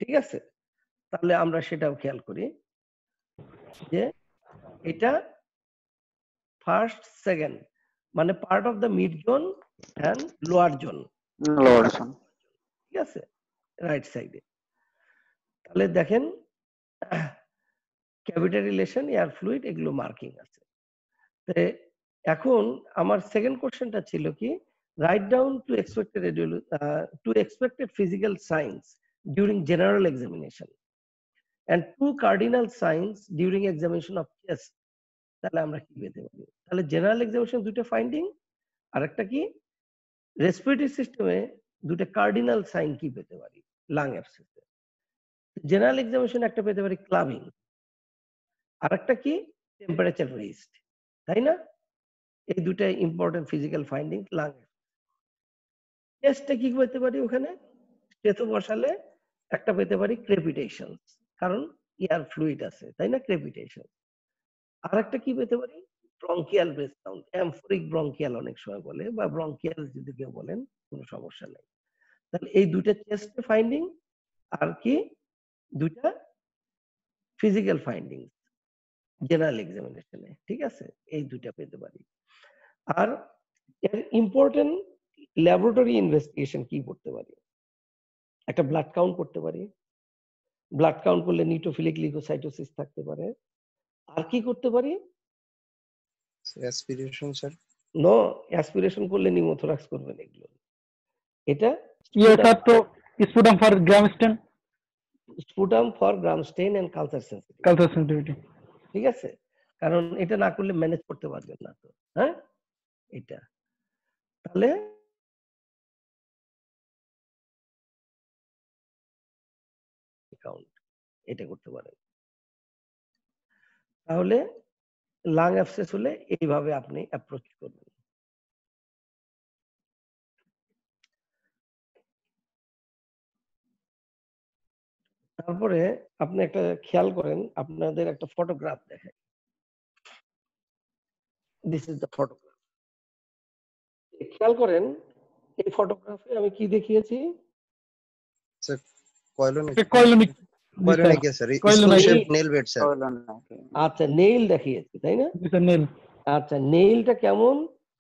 ঠিক আছে। তাহলে আমরা সেটাও খেয়াল করি যে এটা ফার্স্ট সেকেন্ড মানে part of the mid zone and lower zone, lower zone. ঠিক আছে, রাইট সাইডে। তাহলে দেখেন ক্যাভিটি রিলেশন, এয়ার ফ্লুইড, এগুলো মার্কিং আছে। এখন আমার সেকেন্ড কোশ্চেনটা ছিল কি, right down two expected physical science during general examination and 2 cardinal signs during examination of chest। তাহলে আমরা কি পেতে পারি? তাহলে জেনারেল এক্সামিনেশন দুটো ফাইন্ডিং, আর একটা কি রেসপিরেটরি সিস্টেমে দুটো কার্ডিনাল সাইন কি পেতে পারি লাং অ্যাবসেসে। জেনারেল এক্সামিনেশন একটা পেতে পারি ক্লাবিং, আর একটা কি টেম্পারেচার রেইজড, তাই না? এই দুটো ইম্পর্টেন্ট ফিজিক্যাল ফাইন্ডিং লাং। চেস্টে কি পেতে পারি? ওখানে স্টেথো বসালে একটা পেতে পারি ক্রেপিটেশন, কারণ এয়ার ফ্লুইড আছে, তাই না, ক্রেপিটেশন। আর একটা কি পেতে পারি? ব্রঙ্কিয়াল ব্রেথ সাউন্ড, অ্যামফোরিক ব্রঙ্কিয়াল অনেক সময় বলে, বা ব্রঙ্কিয়াল যদি কেউ বলেন কোনো সমস্যা নেই। তাহলে এই দুইটা চেস্ট ফাইন্ডিং আর কি দুইটা ফিজিক্যাল ফাইন্ডিং জেনারেল এক্সামিনেশনে, ঠিক আছে, এই দুইটা পেতে পারি। আর এর ইম্পর্টেন্ট ল্যাবরেটরি ইনভেস্টিগেশন কি করতে পারি? একটা ব্লাড কাউন্ট করতে পারি, ব্লাড কাউন্ট করলে নিউট্রোফিলিক লিউকোসাইটোসিস থাকতে পারে। আর কি করতে পারি? Aspiration sir. নো, অ্যাসপিরেশন করলে নিউমোথোরাক্স করবেন এগুলো। এটা ইয়ে স্যার, তো sputum for gram stain, sputum for gram stain and culture sensitive, culture sensitivity. ঠিক আছে, কারণ এটা না করলে ম্যানেজ করতে পারবেন না তো। হ্যাঁ, এটা তাহলে কাউন্ট এটা করতে পারেন। তাহলে লাং অ্যাবসেস হলে এইভাবে আপনি অ্যাপ্রোচ করবেন। তারপরে আপনি একটা খেয়াল করেন, আপনাদের একটা ফটোগ্রাফ দেখেন, দিস ইজ দ্য ফটোগ্রাফ। খেয়াল করেন এই ফটোগ্রাফে আমি কি দেখিয়েছি? Sir koilonychia, koilonychia, koilonychia sir, koilonychia. Spoon shape nail bed sir. আচ্ছা, নেইল দেখিয়েছি, তাই না? নেল। আচ্ছা, নেইলটা কেমন?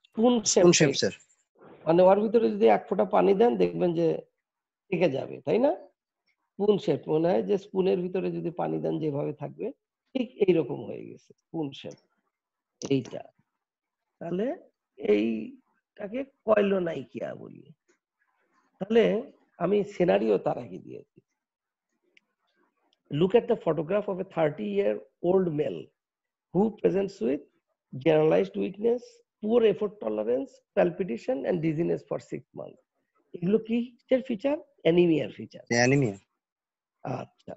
Spoon spoon shape shape, sir. মানে ওর ভিতরে যদি এক ফোঁটা পানি দেন দেখবেন যে টিকে যাবে, তাই না? স্পুন শেপ, মনে হয় যে স্পুনের ভিতরে যদি পানি দেন যেভাবে থাকবে ঠিক এইরকম হয়ে গেছে স্পুন শেপ এইটা। তাহলে এইটাকে কয়লোনাইকিয়া বলি। তাহলে আমি সিনারিও তার আগে দিয়েছি। Look at the photograph of a 30-year-old male who presents with generalized weakness, poor effort tolerance, palpitation and dizziness for 6 months. এগুলো কিসের ফিচার? অ্যানিমিয়ার ফিচার। অ্যানিমিয়া। আচ্ছা,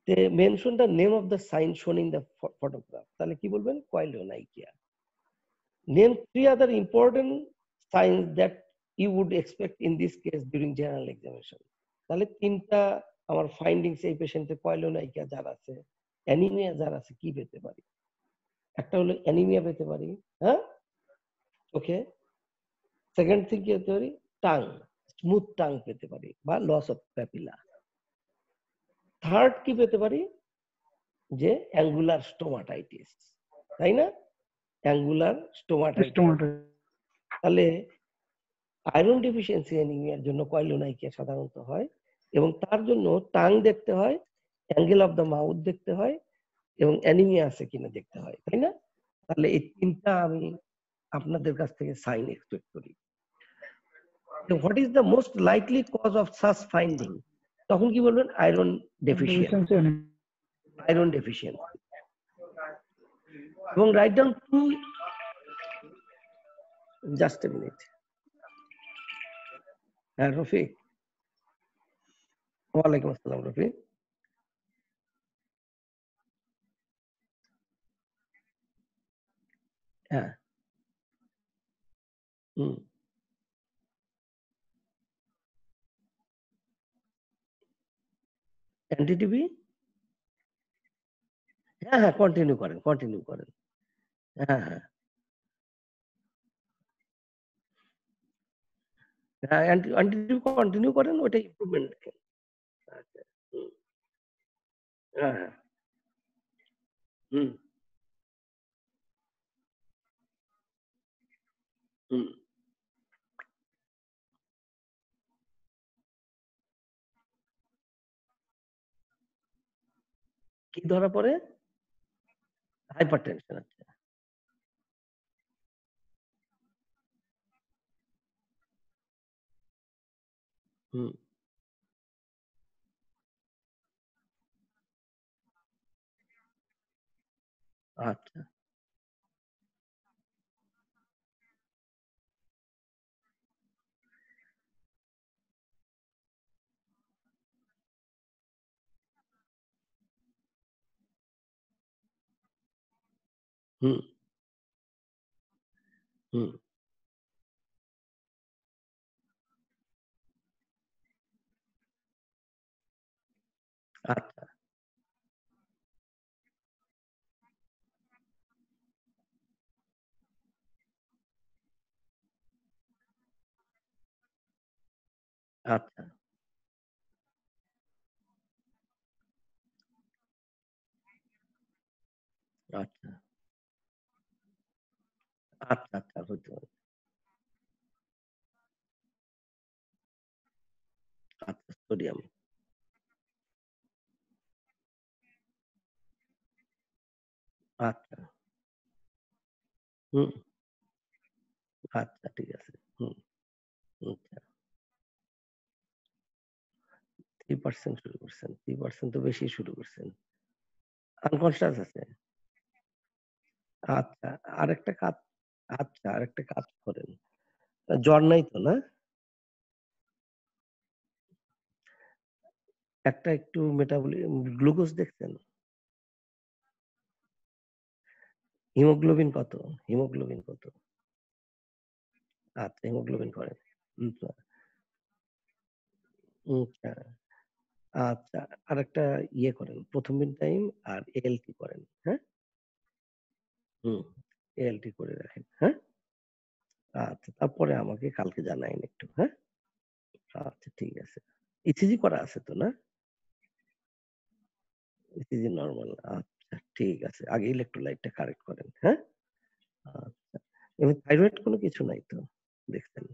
they mention the name of the sign shown in the photograph. তাহলে কি বলবেন? কয়লোনাইকিয়া। Name 3 other important signs that you would expect in this case during general examination. তাহলে তিনটা আমার findings এই পেশেন্টের কয়লোনাইকিয়া যার আছে, অ্যানিমিয়া যার আছে, কি পেতে পারি? একটা হলো অ্যানিমিয়া পেতে পারি, হ্যাঁ, ওকে। সেকেন্ড থিং কি পেতে পারি? টাং, স্মুথ টাং পেতে পারি বা লস অফ প্যাপিলা। থার্ড কি পেতে পারি? যে অ্যাঙ্গুলার স্টোমাটাইটিস, তাই না? Angular stomatitis. তাহলে আয়রন ডেফিসিয়েন্সি অ্যানিমিয়ার জন্য কয়লোনাইকিয়া সাধারণত হয়, এবং তার জন্য টাং দেখতে হয়, অ্যাঙ্গেল অফ দ্য মাউথ দেখতে হয়, এবং অ্যানিমিয়া আছে কিনা দেখতে হয়, তাই না? তাহলে এই তিনটা আমি আপনাদের কাছ থেকে সাইন এক্সপেক্ট করি। What is the most likely cause of such finding? তখন কি বলবেন? Iron deficiency, iron deficiency. এবং write down two, just a minute. হ্যাঁ রফিক, ওয়ালাইকুম আসসালাম রফিক। হ্যাঁ, হুম, এনটিটিভি, হ্যাঁ হ্যাঁ, কন্টিনিউ করেন, কন্টিনিউ করেন। হ্যাঁ হ্যাঁ, হ্যাঁ, অ্যান্টিটিউড কন্টিনিউ করেন, ওটা ইমপ্রুভমেন্ট দেখেন। আচ্ছা, হুম, হ্যাঁ, হ্যাঁ, হুম, হুম। কি ধরা পড়ে? হাইপারটেনশন। আচ্ছা, হুম, আচ্ছা, হুম, হুম, আচ্ছা, আচ্ছা, আচ্ছা, আচ্ছা, আচ্ছা, হতে পারে। আচ্ছা, সোডিয়াম। আচ্ছা, হুম, আচ্ছা, ঠিক আছে। হুম, আচ্ছা, 3% শুরু করছেন। 3% তো বেশি শুরু করছেন। আনকনসিয়াস আছে। আচ্ছা, আরেকটা কাজ আচ্ছা, আরেকটা কাজ করেন। জ্বর নাই তো, না? একটা একটু গ্লুকোজ দেখছেন? হিমোগ্লোবিন কত? হিমোগ্লোবিন কত? আচ্ছা, হিমোগ্লোবিন করেন। আচ্ছা, আচ্ছা, আচ্ছা, আরেকটা ইয়ে করেন। ১ম দিন টাইম আর এএলটি করেন। হ্যাঁ? হুম, এএলটি করে রাখেন। হ্যাঁ? আচ্ছা, তারপরে আমাকে কালকে জানাইন একটু। হ্যাঁ? আচ্ছা, ঠিক আছে। ইসিজি করা আছে তো, না? ECG normal. আচ্ছা, ঠিক আছে। আগে ইলেক্ট্রোলাইটটা কারেক্ট করেন। হ্যাঁ? আচ্ছা। এমনি থাইরয়েড কোনো কিছু নাই তো? দেখছেন?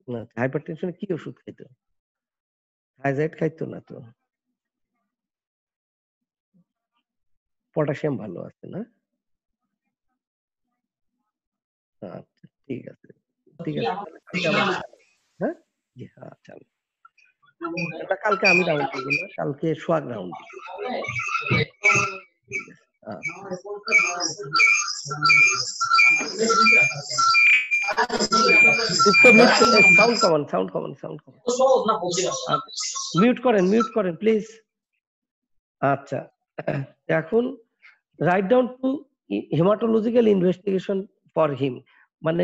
না, হাইপারটেনশন কি ওষুধ খাইতো? থাইরয়েড খাইতো না তো? পটাশিয়াম ভালো আছে, না? আচ্ছা, ঠিক আছে। ঠিক আছে। তাহলে কালকে আমাকে জানাবেন। হ্যাঁ? জি, আচ্ছা। না, কালকে আমি রাউন্ড দিব না। কালকে সোহাগ রাউন্ড দিবে। ঠিক আছে। আচ্ছা। সাউন্ড কমান, সাউন্ড কমান, সাউন্ড কমান। মিউট করেন প্লিজ। আচ্ছা, এখন right down two haematological investigation for him, মানে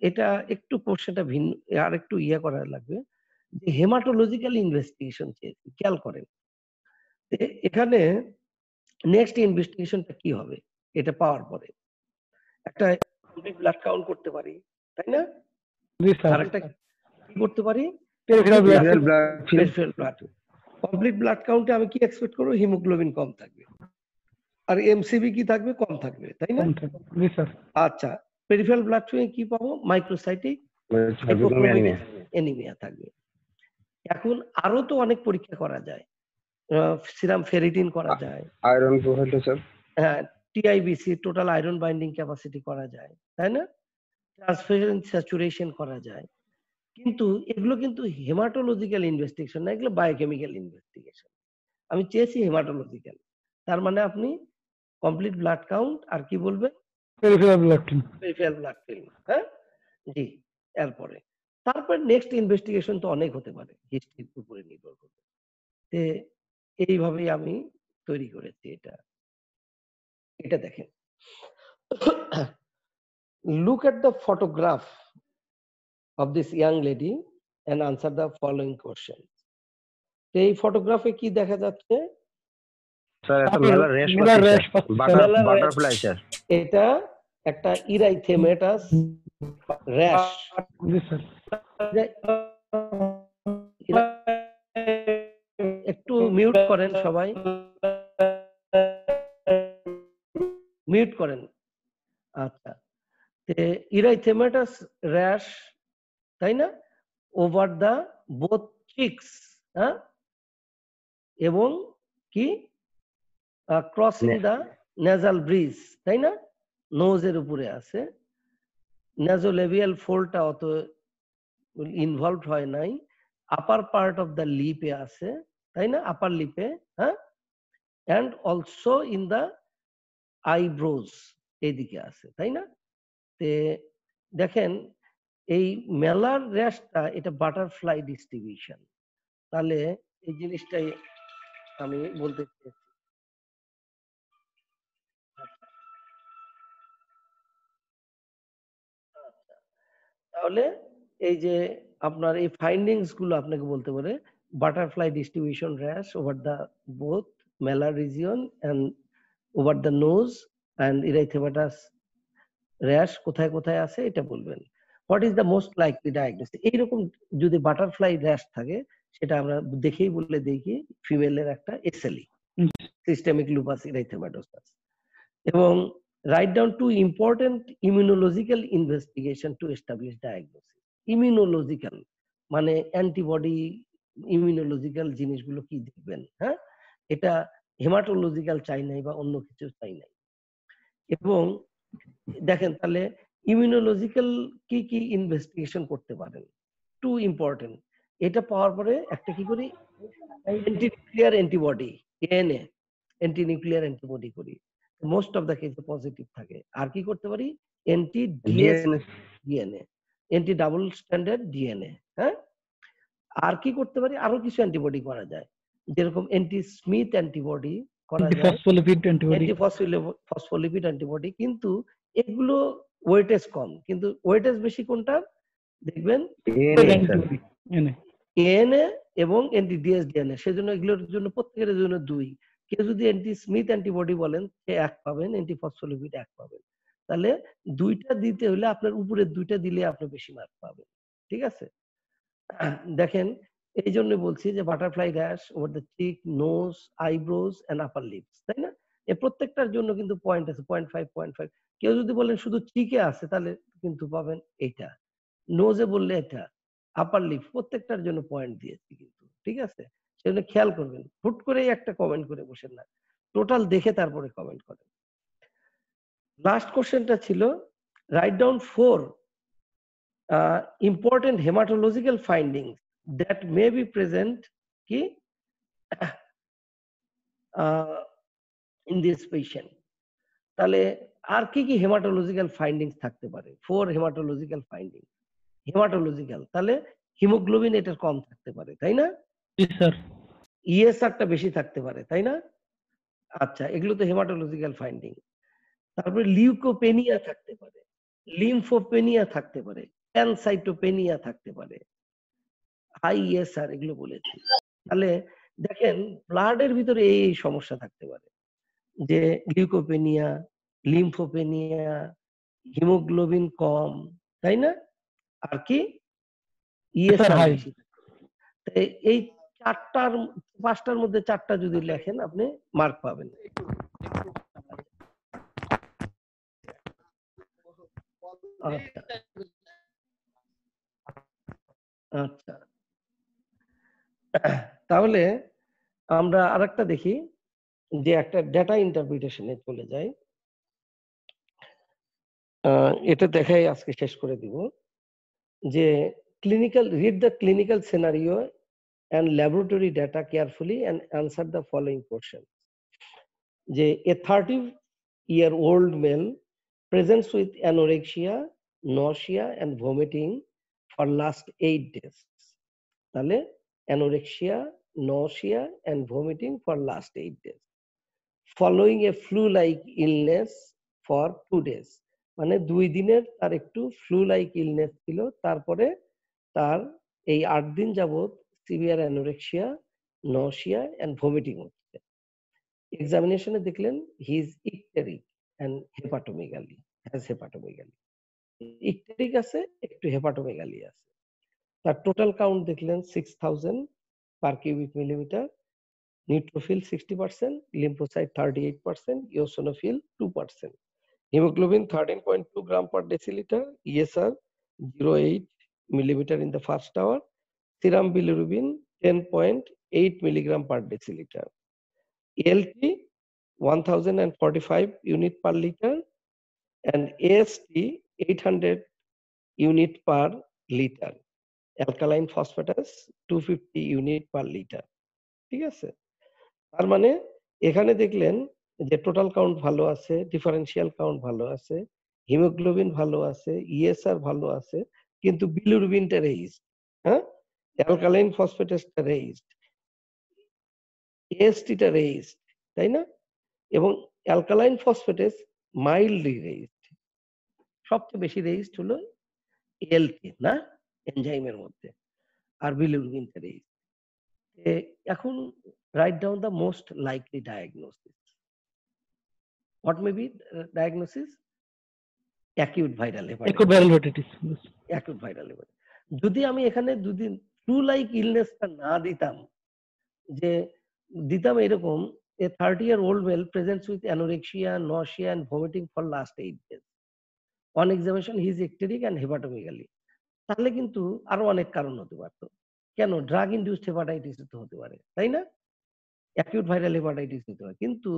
এটা একটু কোশ্চেনটা ভিন্ন, আর একটু ইয়ে করা লাগবে, যে হেমাটোলজিক্যাল ইনভেস্টিগেশন চেয়েছি, খেয়াল করেন। এখানে নেক্সট ইনভেস্টিগেশনটা কি হবে এটা পাওয়ার পরে? একটা কমপ্লিট ব্লাড কাউন্ট করতে পারি, তাই না? জি স্যার। আর একটা কি করতে পারি? Peripheral blood. Peripheral blood film. Peripheral blood. Complete blood কাউন্টে আমি কি এক্সপেক্ট করবো? হিমোগ্লোবিন কম থাকবে, আর এমসিবি কি থাকবে? কম থাকবে, তাই না? কম থাকে। জি স্যার। আচ্ছা, পেরিফেরাল ব্লাড ফিল্মে কি পাবো? Microcytic Hypochromia. অ্যানিমিয়া থাকবে। এখন আরো তো অনেক পরীক্ষা করা যায়। সিরাম ফেরিটিন করা যায়, Iron profile, sir. হ্যাঁ, TIBC total iron binding capacity করা যায়, তাই না? ট্রান্সফিউশন স্যাচুরেশন করা যায়। কিন্তু এগুলো কিন্তু হেমাটোলজিক্যাল ইনভেস্টিগেশন না, এগুলো বায়োকেমিক্যাল ইনভেস্টিগেশন। আমি চেয়েছি হেমাটোলজিক্যাল। তার মানে আপনি কমপ্লিট ব্লাড কাউন্ট আর কি বলবেন? Peripheral blood film. Peripheral blood film. হ্যাঁ, জি। এরপরে তারপর নেক্সট ইনভেস্টিগেশন তো অনেক হতে পারে, হিস্ট্রির উপরে নির্ভর করবে। তে এইভাবেই আমি তৈরি করেছি এটা। এটা দেখেন। Look at the photograph of this young lady and answer the following question. এই ফটোগ্রাফে কি দেখা যাচ্ছে? স্যার এটা তারপরে মেলার রেশ মেলার পাচ্ছি রেশ স্যার, পাচ্ছি স্যার। মেলার বাটারফ্লাই স্যার। এটা একটা ইরাইথেমেটাস র্যাশ। জি স্যার। একটু মিউট করেন সবাই, মিউট করেন। আচ্ছা, ইরাইথেমেটাস র্যাশ, তাই না, ওভার দা বোথ চিকস, হ্যাঁ, এবং কি ক্রসিং দা নেজাল ব্রিজ, তাই না, নোজের উপরে আছে। নেজোলেভিয়াল ফোল্ডটা অত ইনভলভ হয় নাই, আপার পার্ট অফ দ্য লিপে আছে, তাই না, আপার লিপে, হ্যাঁ, and also in the eyebrows এইদিকে আছে, তাই না। তে দেখেন এই মেলার র্যাশটা এটা বাটারফ্লাই ডিস্ট্রিবিউশন। তাহলে এই জিনিসটাই আমি বলতে চাইছি। তাহলে এই যে আপনার এই ফাইন্ডিংস গুলো আপনাকে বলতে পারে butterfly distribution rash over the both malar region and over the nose and erythematous rash কোথায় কোথায় আছে এটা বলবেন। What is the most likely diagnosis, এইরকম যদি বাটারফ্লাই র্যাশ থাকে সেটা আমরা দেখেই বলে দেখি ফিমেলের একটা এসএলই, সিস্টেমিক লুপাস ইরাইথেমাটোসাস। এবং write down two important immunological investigation to establish diagnosis. Immunological মানে অ্যান্টিবডি, ইমিউনোলজিক্যাল জিনিসগুলো কি দেখবেন, হ্যাঁ, এটা হেমাটোলজিক্যাল চাই নাই বা অন্য কিছু চাই নাই। এবং দেখেন তাহলে ইমিউনোলজিক্যাল কি কি ইনভেস্টিগেশন করতে পারেন, টু ইম্পর্টেন্ট। এটা পাওয়ার পরে একটা কি করি, অ্যান্টিনিউক্লিয়ার অ্যান্টিবডি, এএনএ, অ্যান্টিনিউক্লিয়ার অ্যান্টিবডি করি, মোস্ট অফ দ্য কেসে পজিটিভ থাকে। আর কি করতে পারি, anti DNA, anti double standard DNA, হ্যাঁ। আর কি করতে পারি, আরো কিছু অ্যান্টিবডি করা যায়, যেরকম অ্যান্টি স্মিথ অ্যান্টিবডি করা যায়, phospholipid antibody, anti phospholipid antibody, কিন্তু এগুলো ওয়েটেজ কম, কিন্তু ওয়েটেজ বেশি কোনটা দেখবেন, এএনএ এবং অ্যান্টি ডিএসডিএনএ। সেজন্য এগুলোর জন্য প্রত্যেকের জন্য 2। কেউ যদি অ্যান্টি স্মিথ অ্যান্টিবডি বলেন সে 1 পাবেন, অ্যান্টি ফসফোলিপিড 1 পাবেন। তাহলে 2টা দিতে হলে আপনার উপরের 2টা দিলে আপনি বেশি মার্ক পাবেন, ঠিক আছে। দেখেন এই জন্য বলছি যে butterfly rash over the cheek, nose, eyebrows and upper lips, তাই না, এই প্রত্যেকটার জন্য কিন্তু পয়েন্ট আছে 0.5। কেউ যদি বলেন শুধু চিকে আছে তাহলে কিন্তু পাবেন এইটা, নোজে বললে এটা, আপার লিপস, প্রত্যেকটার জন্য পয়েন্ট দিয়েছি কিন্তু, ঠিক আছে। সেজন্য খেয়াল করবেন, হুট করেই একটা কমেন্ট করে বসেন না, টোটাল দেখে তারপরে কমেন্ট করেন। লাস্ট কোশ্চেনটা ছিল write down 4 important hematological findings that may be present কি in this patient। তাহলে আর কি কি হেমাটোলজিক্যাল ফাইন্ডিংস থাকতে পারে, 4 হেমাটোলজিক্যাল ফাইন্ডিং। হেমাটোলজিক্যাল তাহলে হিমোগ্লোবিন এটা কম থাকতে পারে, তাই না, স্যার। ইএসআরটা বেশি থাকতে পারে, তাই না। আচ্ছা, এগুলো তো হেমাটোলজিক্যাল ফাইন্ডিং। তারপরে লিউকোপেনিয়া থাকতে পারে, লিম্ফোপেনিয়া থাকতে পারে, প্যানসাইটোপেনিয়া থাকতে পারে, আইএসআর এগুলো বলেছি। তাহলে দেখেন ব্লাডের ভিতরে এই সমস্যা থাকতে পারে, যে লিউকোপেনিয়া, লিম্ফোপেনিয়া, হিমোগ্লোবিন কম, তাই না, আর কি ইএসআর বেশি। এই 4টার 5টার মধ্যে 4টা যদি লেখেন আপনি মার্ক পাবেন। আচ্ছা আচ্ছা, তাহলে আমরা আরেকটা দেখি, যে একটা ডেটা ইন্টারপ্রিটেশনে চলে যায়। এটা দেখাই আজকে শেষ করে দিব, যে clinical, read the clinical scenario and laboratory data carefully and answer the following question. যে a 30-year-old male presents with anorexia, nausea and vomiting for last 8 days. তাহলে anorexia, nausea and vomiting for last 8 days. Following a flu-like illness for 2 days. মানে 2 দিনের তার একটু flu-like illness ছিল, তারপরে তার এই 8 দিন যাবত severe anorexia, nausea and vomiting হচ্ছে। এক্সামিনেশনে দেখলেন he is icteric and hepatomegaly, has hepatomegaly. Icteric আছে, একটু হেপাটোমেগালি আছে। তার টোটাল কাউন্ট দেখলেন 6000 per cubic millimetre, neutrophil 60%, lymphocyte 38%, eosinophil 2%, hemoglobin 13.2 gram per deciliter, ESR 0.8 millimeter in the first hour, serum bilirubin 10.8 milligram per deciliter, ALT 1045 unit per liter, and AST 800 unit per liter, alkaline phosphatase 250 unit per liter। ঠিক আছে, তার মানে এখানে দেখলেন যে total count ভালো আছে, differential count ভালো আছে, হিমোগ্লোবিন ভালো আছে, ইএসআর ভালো আছে, কিন্তু বিলিরুবিনটা রেইজড, হ্যাঁ, অ্যালকালাইন ফসফেটাসটা রেইজড, এএসটিটা রেইজড, তাই না? এবং অ্যালকালাইন ফসফেটাস মাইল্ডলি রেইজড। সবচেয়ে বেশি রেইজড হলো এএলটি, না, এনজাইমের মধ্যে, আর বিলিরুবিনটা রেইজড। এখন write down the most likely diagnosis. What may be diagnosis? Acute viral hepatitis. acute viral hepatitis, yes. Acute viral hepatitis. যদি আমি এখানে দুদিন ফ্লু লাইক ইলনেসটা না দিতাম, যে দিতাম এরকম a 30-year-old male presents with anorexia, nausea and vomiting for last 8 days. On examination he is ecteric and hepatomegaly, তাহলে কিন্তু আরো অনেক কারণ হতে পারতো। কেন? ড্রাগ ইনডিউসড হেপাটাইটিস তো হতে পারে, তাই না? অ্যাকিউট ভাইরাল হেপাটাইটিস হতে পারে, কিন্তু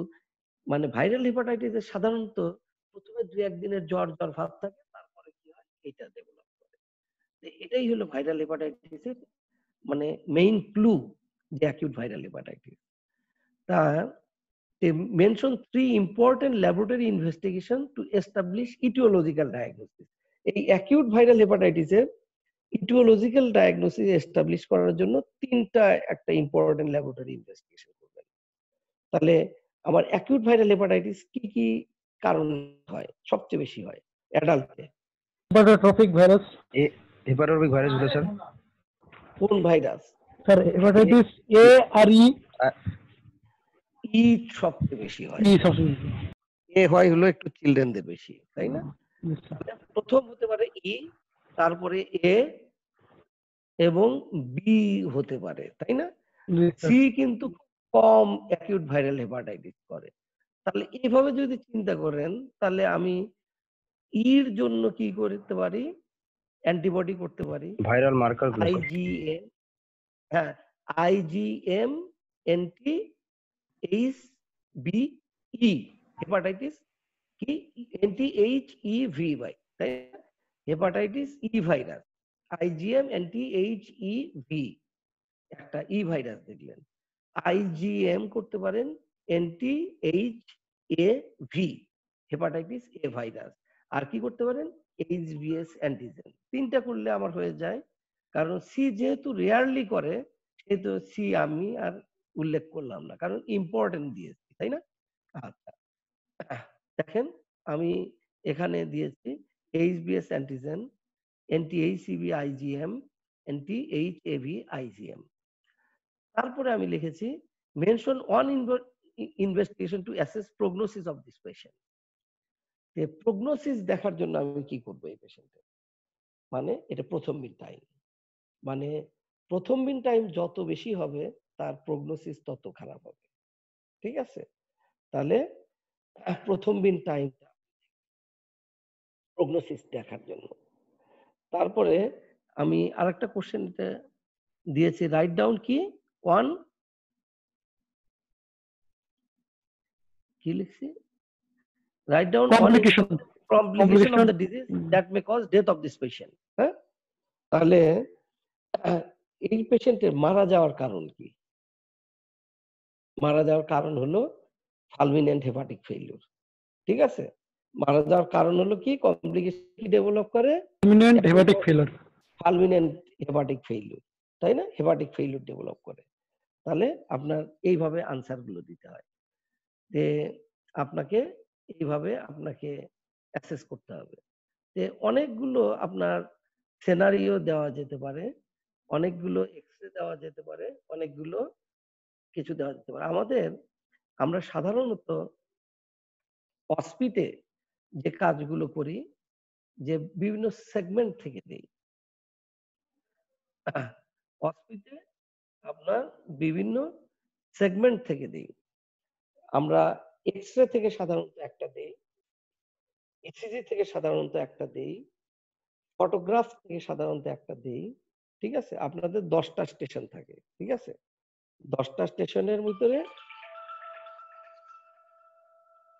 মানে ভাইরাল হেপাটাইটিসের সাধারণত প্রথমে 2-1 দিনের জ্বর ভাব থাকে, তারপরে কি হয় এটা ডেভেলপ করে। এটাই হলো ভাইরাল হেপাটাইটিসের মানে মেইন ক্লু যে অ্যাকিউট ভাইরাল হেপাটাইটিস। তা mention 3 important laboratory investigation to establish aetiological diagnosis. এই অ্যাকিউট ভাইরাল হেপাটাইটিসের ইটিওলজিক্যাল ডায়াগনোসিস এস্টাবলিশ করার জন্য 3টা একটা ইম্পর্টেন্ট ল্যাবরেটরি ইনভেস্টিগেশন করবেন। তাহলে আমার অ্যাকিউট ভাইরাল হেপাটাইটিস কি কি কারণ হয়? সবচেয়ে বেশি হয় অ্যাডাল্টে। হেপাটোট্রপিক ভাইরাস। হেপাটোট্রপিক ভাইরাস গুলো স্যার, কোন ভাইরাস? স্যার হেপাটাইটিস এ আর ই সবচেয়ে বেশি হয়। ই সবচেয়ে বেশি। এ হয় হলো একটু চিলড্রেনদের বেশি, তাই না? Yes, sir. তাহলে প্রথম হতে পারে ই, তারপরে এ এবং বি হতে পারে, তাই না? Yes, sir. সি কিন্তু কম অ্যাকিউট ভাইরাল হেপাটাইটিস করে। তাহলে এইভাবে যদি চিন্তা করেন, তাহলে আমি ইর জন্য কি করতে পারি? অ্যান্টিবডি করতে পারি, ভাইরাল মার্কার গুলো স্যার। আইজিএম, হ্যাঁ, IgM anti H B E, hepatitis কি এনটি এইচ ই ভি বাই, তাই না? Hepatitis E virus, IgM anti H E V, একটা ই ভাইরাস দেখলেন। আইজিএম করতে পারেন anti H A V, hepatitis A virus. আর কি করতে পারেন? HBs antigen. 3টা করলে আমার হয়ে যায়, কারণ সি যেহেতু রেয়ারলি করে সেহেতু সি আমি আর উল্লেখ করলাম না, কারণ ইম্পর্টেন্ট দিয়েছি, তাই না? আচ্ছা, দেখেন আমি এখানে দিয়েছি HBs antigen, anti HCV IgM, anti HAV IgM. তারপরে আমি লিখেছি mention on investigation to assess prognosis of this patient. Prognosis দেখার জন্য আমি কি করবো এই পেশেন্টের? মানে এটা প্রথম বিন টাইম, মানে প্রথম বিন টাইম যত বেশি হবে তার প্রগনোসিস তত খারাপ হবে, ঠিক আছে? তাহলে প্রথম বিন টাইমটা প্রগনোসিস দেখার জন্য। তারপরে আমি আরেকটা কোশ্চেন দিয়েছি, রাইট ডাউন কি ওয়ান, কি লিখছি? Write down complication of the disease that may cause death of this patient। হ্যাঁ, তাহলে এই পেশেন্টের মারা যাওয়ার কারণ কি? মারা যাওয়ার কারণ হলো ফালমিনেন্ট হেপাটিক ফেইলিউর, ঠিক আছে? মারা যাওয়ার কারণ হলো কি? কমপ্লিকেশন কি ডেভেলপ করে? Fulminant hepatic failure. Fulminant hepatic failure, তাই না? হেপাটিক ফেইলিউর ডেভেলপ করে। তাহলে আপনার এইভাবে আনসার গুলো দিতে হয়, যে আপনাকে এইভাবে আপনাকে অ্যাসেস করতে হবে। যে অনেকগুলো আপনার সিনারিও দেওয়া যেতে পারে, অনেকগুলো এক্সরে দেওয়া যেতে পারে, অনেকগুলো কিছু দেওয়া যেতে পারে। আমাদের আমরা সাধারণত হসপিটে যে কাজগুলো করি যে বিভিন্ন সেগমেন্ট থেকে দেই। হসপিটে আপনার বিভিন্ন সেগমেন্ট থেকে দেই। আমরা এক্স-রে থেকে সাধারণত একটা দেই, ইসিজি থেকে সাধারণত একটা দেই, ফটোগ্রাফ থেকে সাধারণত একটা দেই। ঠিক আছে? আপনাদের 10টা স্টেশন থাকে। ঠিক আছে? 10টা স্টেশনের ভিতরে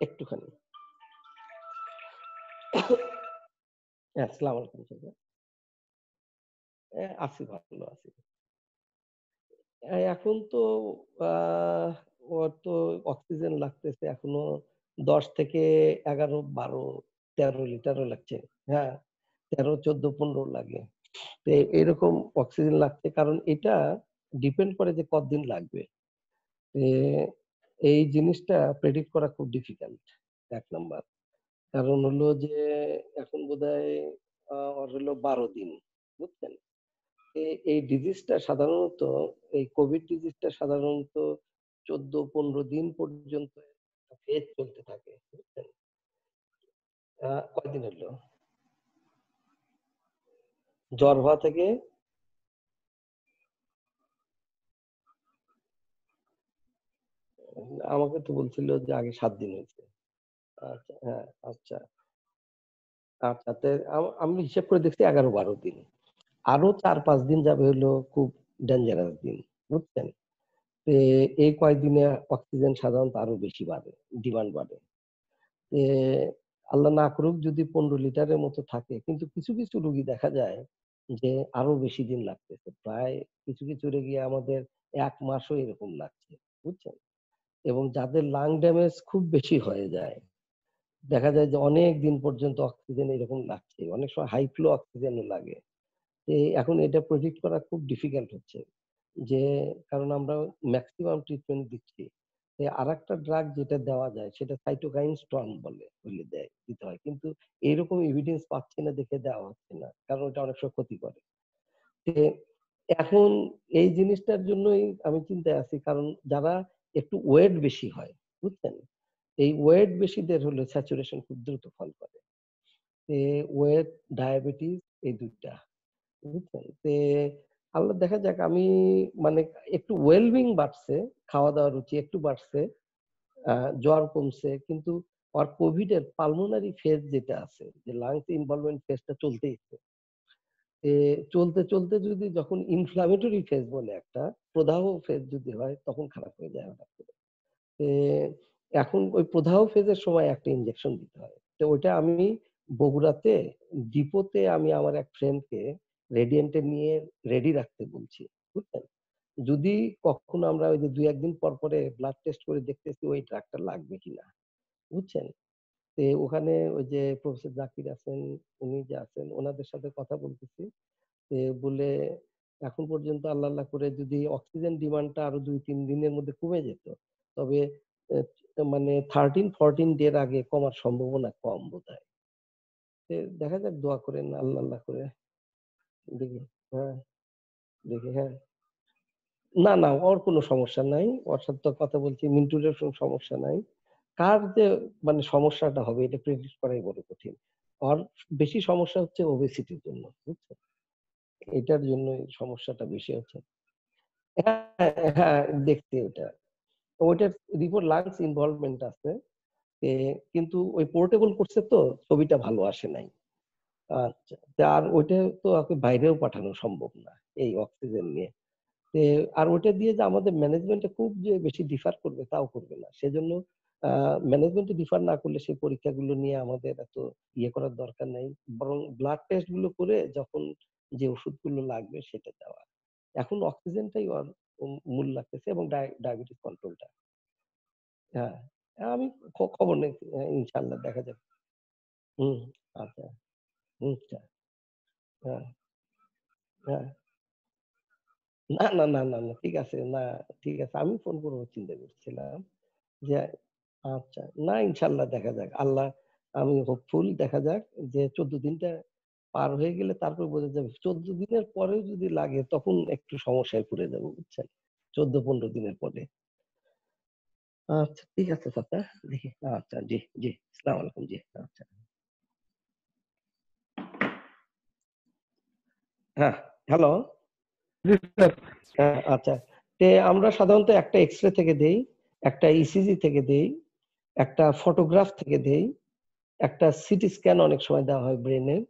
একটুখানি। হ্যাঁ, আসসালামু আলাইকুম চাচা। আছি, ভালো আছি। এখন তো আহ, ওর তো অক্সিজেন লাগতেছে এখনো 10 থেকে 11, 12, 13 লিটারও লাগছে। হ্যাঁ, 13, 14, 15 লাগে। তো এরকম অক্সিজেন লাগছে, কারণ এটা ডিপেন্ড করে যে কতদিন লাগবে। এ, এই জিনিসটা প্রেডিক্ট করা খুব ডিফিকাল্ট, 1 নাম্বার। কারণ হলো যে এখন বোধহয় ওর হলো 12 দিন, বুঝছেন? এই ডিজিজটা সাধারণত, এই কোভিড ডিজিজটা সাধারণত 14-15 দিন পর্যন্ত ফেজ চলতে থাকে, বুঝছেন? কয়দিন হলো জ্বর হওয়া থেকে? আমাকে তো বলছিল যে আগে 7 দিন হয়েছে। আচ্ছা, হ্যাঁ, আচ্ছা আচ্ছা। আমি হিসেব করে দেখছি 11-12 দিন। আরো 4-5 দিন যাবে হলো খুব ডেঞ্জারাস দিন, বুঝছেন? তো এই কয়েকদিনে অক্সিজেন সাধারণত আরো বেশি বাড়ে, ডিমান্ড বাড়ে। এ, আল্লাহ না করুক যদি 15 লিটারের মতো থাকে, কিন্তু কিছু কিছু রোগী দেখা যায় যে আরো বেশি দিন লাগতেছে, প্রায় কিছু কিছু রোগী আমাদের 1 মাসও এরকম লাগছে, বুঝছেন? এবং যাদের লাং ড্যামেজ খুব বেশি হয়ে যায়, দেখা যায় যে অনেক দিন পর্যন্ত অক্সিজেন এরকম লাগছে, অনেক সময় হাই ফ্লো অক্সিজেনও লাগে। এখন এটা প্রেডিক্ট করা খুব ডিফিকাল্ট হচ্ছে, যে কারণ আমরা ম্যাক্সিমাম ট্রিটমেন্ট দিচ্ছি। আর একটা ড্রাগ যেটা দেওয়া যায় সেটা সাইটোকাইন স্টর্ম বলে, বলে দিতে হয়, কিন্তু এইরকম এভিডেন্স পাচ্ছি না দেখে দেওয়া হচ্ছে না, কারণ এটা অনেক সময় ক্ষতি করে। তে এখন এই জিনিসটার জন্যই আমি চিন্তায় আছি, কারণ যারা একটু ওয়েট বেশি হয়, বুঝছেন, এই ওয়েট বেশিদের হলো স্যাচুরেশন খুব দ্রুত ফল করে। ওয়েট, ডায়াবেটিস, এই দুইটা, বুঝছেন? আল্লাহ দেখা যাক, আমি মানে একটু ওয়েলবিং বাড়ছে, খাওয়া দাওয়ার রুচি একটু বাড়ছে, জ্বর কমছে, কিন্তু আর কোভিড এর পালমোনারি ফেজ যেটা আছে, যে লাংস ইনভলভমেন্ট ফেজটা চলতেই আছে। চলতে চলতে যদি যখন ইনফ্লামেটরি ফেজ বলে একটা প্রদাহ ফেজ যদি হয়, তখন খারাপ হয়ে যায় হঠাৎ করে। এ, এখন ওই প্রদাহ ফেজের সময় একটা ইনজেকশন দিতে হয়। তো ওইটা আমি বগুড়াতে ডিপোতে আমি আমার এক ফ্রেন্ডকে রেডিয়েন্টে নিয়ে রেডি রাখতে বলছি, বুঝছেন? যদি কখনো আমরা ওই যে 2-1 দিন পর পরে ব্লাড টেস্ট করে দেখতেছি ওই ড্রাগটা লাগবে কিনা, বুঝছেন? ওখানে ওই যে প্রফেসর জাকির আছেন, উনি যে আছেন, ওনাদের সাথে কথা বলতেছি। বলে এখন পর্যন্ত আল্লাহ আল্লাহ করে যদি অক্সিজেন ডিমান্ডটা আরো 2-3 দিনের মধ্যে কমে যেত, তবে মানে 13-14 ডের আগে কমার সম্ভাবনা কম বোধহয়। দেখা যাক, দোয়া করেন, আল্লাহ আল্লাহ করে দেখি। হ্যাঁ, দেখি। হ্যাঁ, না না, ওর কোনো সমস্যা নাই, ওর সাথে তো কথা বলছি, মিন্টুর কোনো সমস্যা নাই। কার যে মানে সমস্যাটা হবে এটা প্রেডিক্ট করাই বড় কঠিন। ওর বেশি সমস্যা হচ্ছে ওবেসিটির জন্য, বুঝছেন? এটার জন্য সমস্যাটা বেশি হচ্ছে। হ্যাঁ, হ্যাঁ, দেখছি ওটা। ওইটার রিপোর্ট লাংস ইনভলভমেন্ট আছে। এ, কিন্তু ওই পোর্টেবল করছে তো ছবিটা ভালো আসে নাই। আচ্ছা, আর ওইটা তো আপনি বাইরেও পাঠানো সম্ভব না এই অক্সিজেন নিয়ে। আর ওইটা দিয়ে যে আমাদের ম্যানেজমেন্টে খুব যে বেশি ডিফার করবে তাও করবে না, সেজন্য ম্যানেজমেন্টে ডিফার না করলে সেই পরীক্ষাগুলো নিয়ে আমাদের এত ইয়ে করার দরকার নেই, বরং ব্লাড টেস্ট গুলো করে যখন যে ওষুধগুলো লাগবে সেটা দেওয়া। এখন অক্সিজেনটাই ওর মূল লাগতেছে, এবং ডায়াবেটিস কন্ট্রোলটা। হ্যাঁ, আমি খবর নেই, ইনশাল্লাহ দেখা যাবে। হুম, আচ্ছা, আচ্ছা, হ্যাঁ, হ্যাঁ, না না না না না, ঠিক আছে, না, ঠিক আছে, আমি ফোন করবো চিন্তা করছিলাম যে, আচ্ছা, না, ইনশাল্লাহ দেখা যাক, আল্লাহ, আমি হোপফুল, দেখা যাক যে 14 দিনটা পার হয়ে গেলে তারপর বোঝা যাবে। 14 দিনের পরেও যদি লাগে তখন একটু সমস্যায় পড়ে যাবো, বুঝছেন? 14-15 দিনের পরে। আচ্ছা ঠিক আছে চাচা, দেখি। আচ্ছা জি জি, আসসালামু আলাইকুম জি। আচ্ছা হ্যাঁ, হ্যালো। জি স্যার। হ্যাঁ আচ্ছা, তে আমরা সাধারণত একটা এক্সরে থেকে দেই, একটা ইসিজি থেকে দেই, একটা ফটোগ্রাফ থেকে দেই, একটা সিটি স্ক্যান অনেক সময় দেওয়া হয় ব্রেনের।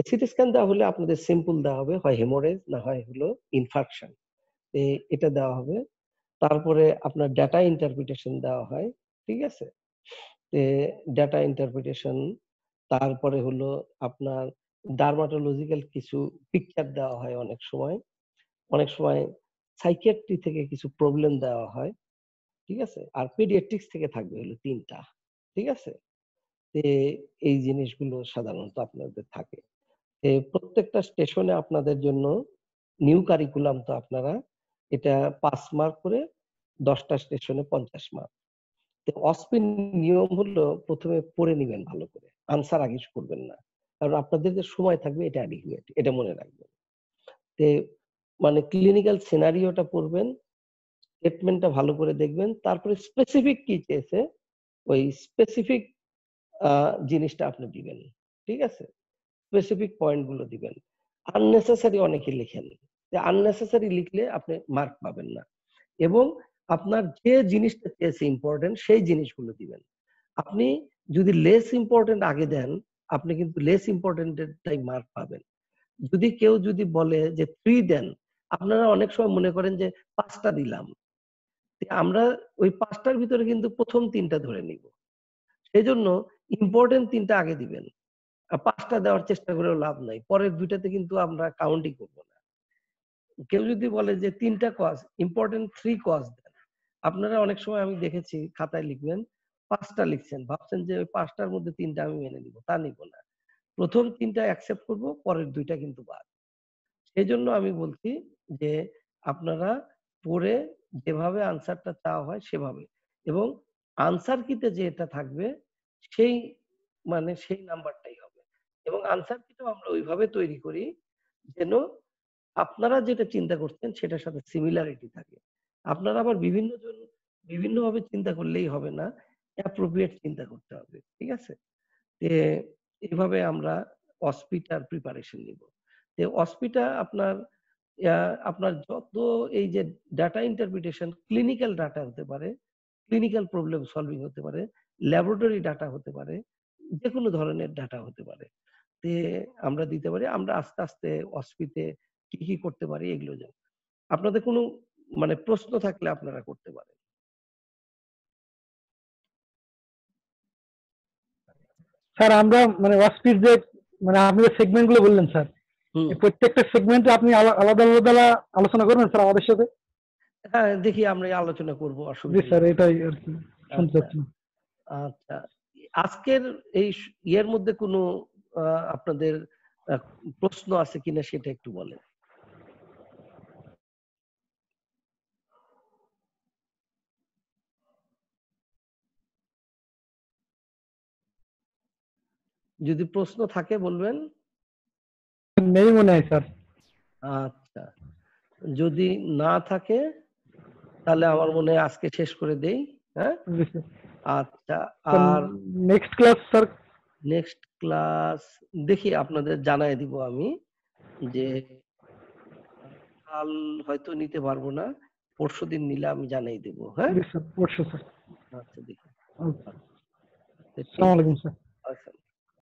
সিটি স্ক্যান দেওয়া হলে আপনাদের সিম্পল দেওয়া হবে, হয় হেমোরেজ না হয় হলো ইনফার্কশন, এটা দেওয়া হবে। তারপরে আপনার ডাটা ইন্টারপ্রিটেশন দেওয়া হয়, ঠিক আছে? ডাটা ইন্টারপ্রিটেশন, তারপরে হলো আপনার ডার্মাটোলজিক্যাল কিছু পিকচার দেওয়া হয় অনেক সময়। অনেক সময় সাইকিয়াট্রি থেকে কিছু প্রবলেম দেওয়া হয়, ঠিক আছে? আর পেডিয়াট্রিক্স থেকে থাকবে হলো ৩টা, ঠিক আছে? তে এই জিনিসগুলো সাধারণত আপনাদের থাকে। প্রত্যেকটা স্টেশনে আপনাদের জন্য নিউ কারিকুলাম, তো আপনারা এটা ৫ মার্ক করে, ১০টা স্টেশনে ৫০ মার্ক। অসপিন নিয়ম হলো প্রথমে পড়ে নিবেন ভালো করে, আনসার আগে করবেন না, কারণ আপনাদের যে সময় থাকবে এটা অ্যাডিকুয়েট, এটা মনে রাখবেন। তে মানে ক্লিনিক্যাল সিনারিওটা পড়বেন, স্টেটমেন্টটা ভালো করে দেখবেন, তারপরে স্পেসিফিক কি চেয়েছে ওই স্পেসিফিক জিনিসটা আপনি দিবেন, ঠিক আছে? স্পেসিফিক পয়েন্ট গুলো দিবেন। আননেসেসারি অনেকে লিখেন, আননেসেসারি লিখলে আপনি মার্ক পাবেন না। এবং আপনার যে জিনিসটা চেয়েছে ইম্পর্টেন্ট সেই জিনিসগুলো দিবেন। আপনি যদি লেস ইম্পর্টেন্ট আগে দেন, আপনি কিন্তু লেস ইম্পর্টেন্টেরটাই মার্ক পাবেন। যদি কেউ যদি বলে যে 3 দেন, আপনারা অনেক সময় মনে করেন যে 5টা দিলাম, আমরা ওই 5টার ভিতরে কিন্তু প্রথম 3টা ধরে নিব। সেজন্য ইম্পর্টেন্ট 3টা আগে দিবেন, আর 5টা দেওয়ার চেষ্টা করেও লাভ নাই, পরের 2টাতে কিন্তু আমরা কাউন্টই করবো না। কেউ যদি বলে যে 3টা কজ, ইম্পর্টেন্ট 3 কজ দেন, আপনারা অনেক সময় আমি দেখেছি খাতায় লিখবেন 5টা লিখছেন, ভাবছেন যে ওই 5টার মধ্যে 3টা আমি মেনে নিব, তা নিব না। প্রথম 3টা অ্যাকসেপ্ট করব, পরের 2টা কিন্তু বাদ। সেজন্য আমি বলছি যে আপনারা পড়ে যেভাবে আনসারটা চাওয়া হয় সেভাবে, এবং আনসার কিতে যেটা থাকবে সেই সেই নাম্বারটাই হবে। এবং আনসার কিটাও আমরা ওইভাবে তৈরি করি যেন আপনারা যেটা চিন্তা করছেন সেটার সাথে সিমিলারিটি থাকে। আপনারা আবার বিভিন্নভাবে চিন্তা করলেই হবে না, অ্যাপ্রোপ্রিয়েট চিন্তা করতে হবে, ঠিক আছে? তে এইভাবে আমরা অসপিটার প্রিপারেশন নিব। অসপিটা আপনার আপনার যত এই যে ডাটা ইন্টারপ্রিটেশন, ক্লিনিক্যাল ডাটা হতে পারে, ক্লিনিক্যাল প্রবলেম সলভিং হতে পারে, ল্যাবরেটরি ডাটা হতে পারে, যে কোনো ধরনের ডাটা হতে পারে, তে আমরা দিতে পারি। আমরা আস্তে আস্তে অসপিতে কি কি করতে পারি এগুলো জানি। আপনাদের কোনো প্রশ্ন থাকলে আপনারা করতে পারেন। স্যার আমরা ওয়াসপির যে আপনি যে সেগমেন্ট গুলো বললেন স্যার, হুম, এই প্রত্যেকটা সেগমেন্টে আপনি আলাদা আলাদা আলোচনা করবেন স্যার আমাদের সাথে? হ্যাঁ দেখি আমরা এই আলোচনা করবো, জি অসুবিধা স্যার, নেই। এটাই আর কি শুনতে আচ্ছা চাচ্ছিলাম। আচ্ছা, আজকের এই ইয়ের মধ্যে কোনো আপনাদের আহ, প্রশ্ন আছে কিনা সেটা একটু বলেন। যদি প্রশ্ন থাকে বলবেন। নেই মনে হয় স্যার। আচ্ছা, যদি না থাকে তাহলে আমার মনে হয় আজকে শেষ করে দেই। হ্যাঁ জি স্যার। আচ্ছা, স্যার আর next class sir? Next class দেখি আপনাদের জানাই দিব আমি, যে কাল হয়তো নিতে পারবো না, পরশুদিন নিলে আমি জানাই দেব। হ্যাঁ জি স্যার, পরশু স্যার। আচ্ছা দেখি। আচ্ছা। আচ্ছা, ঠিক আসসালামু আছে। আলাইকুম স্যার।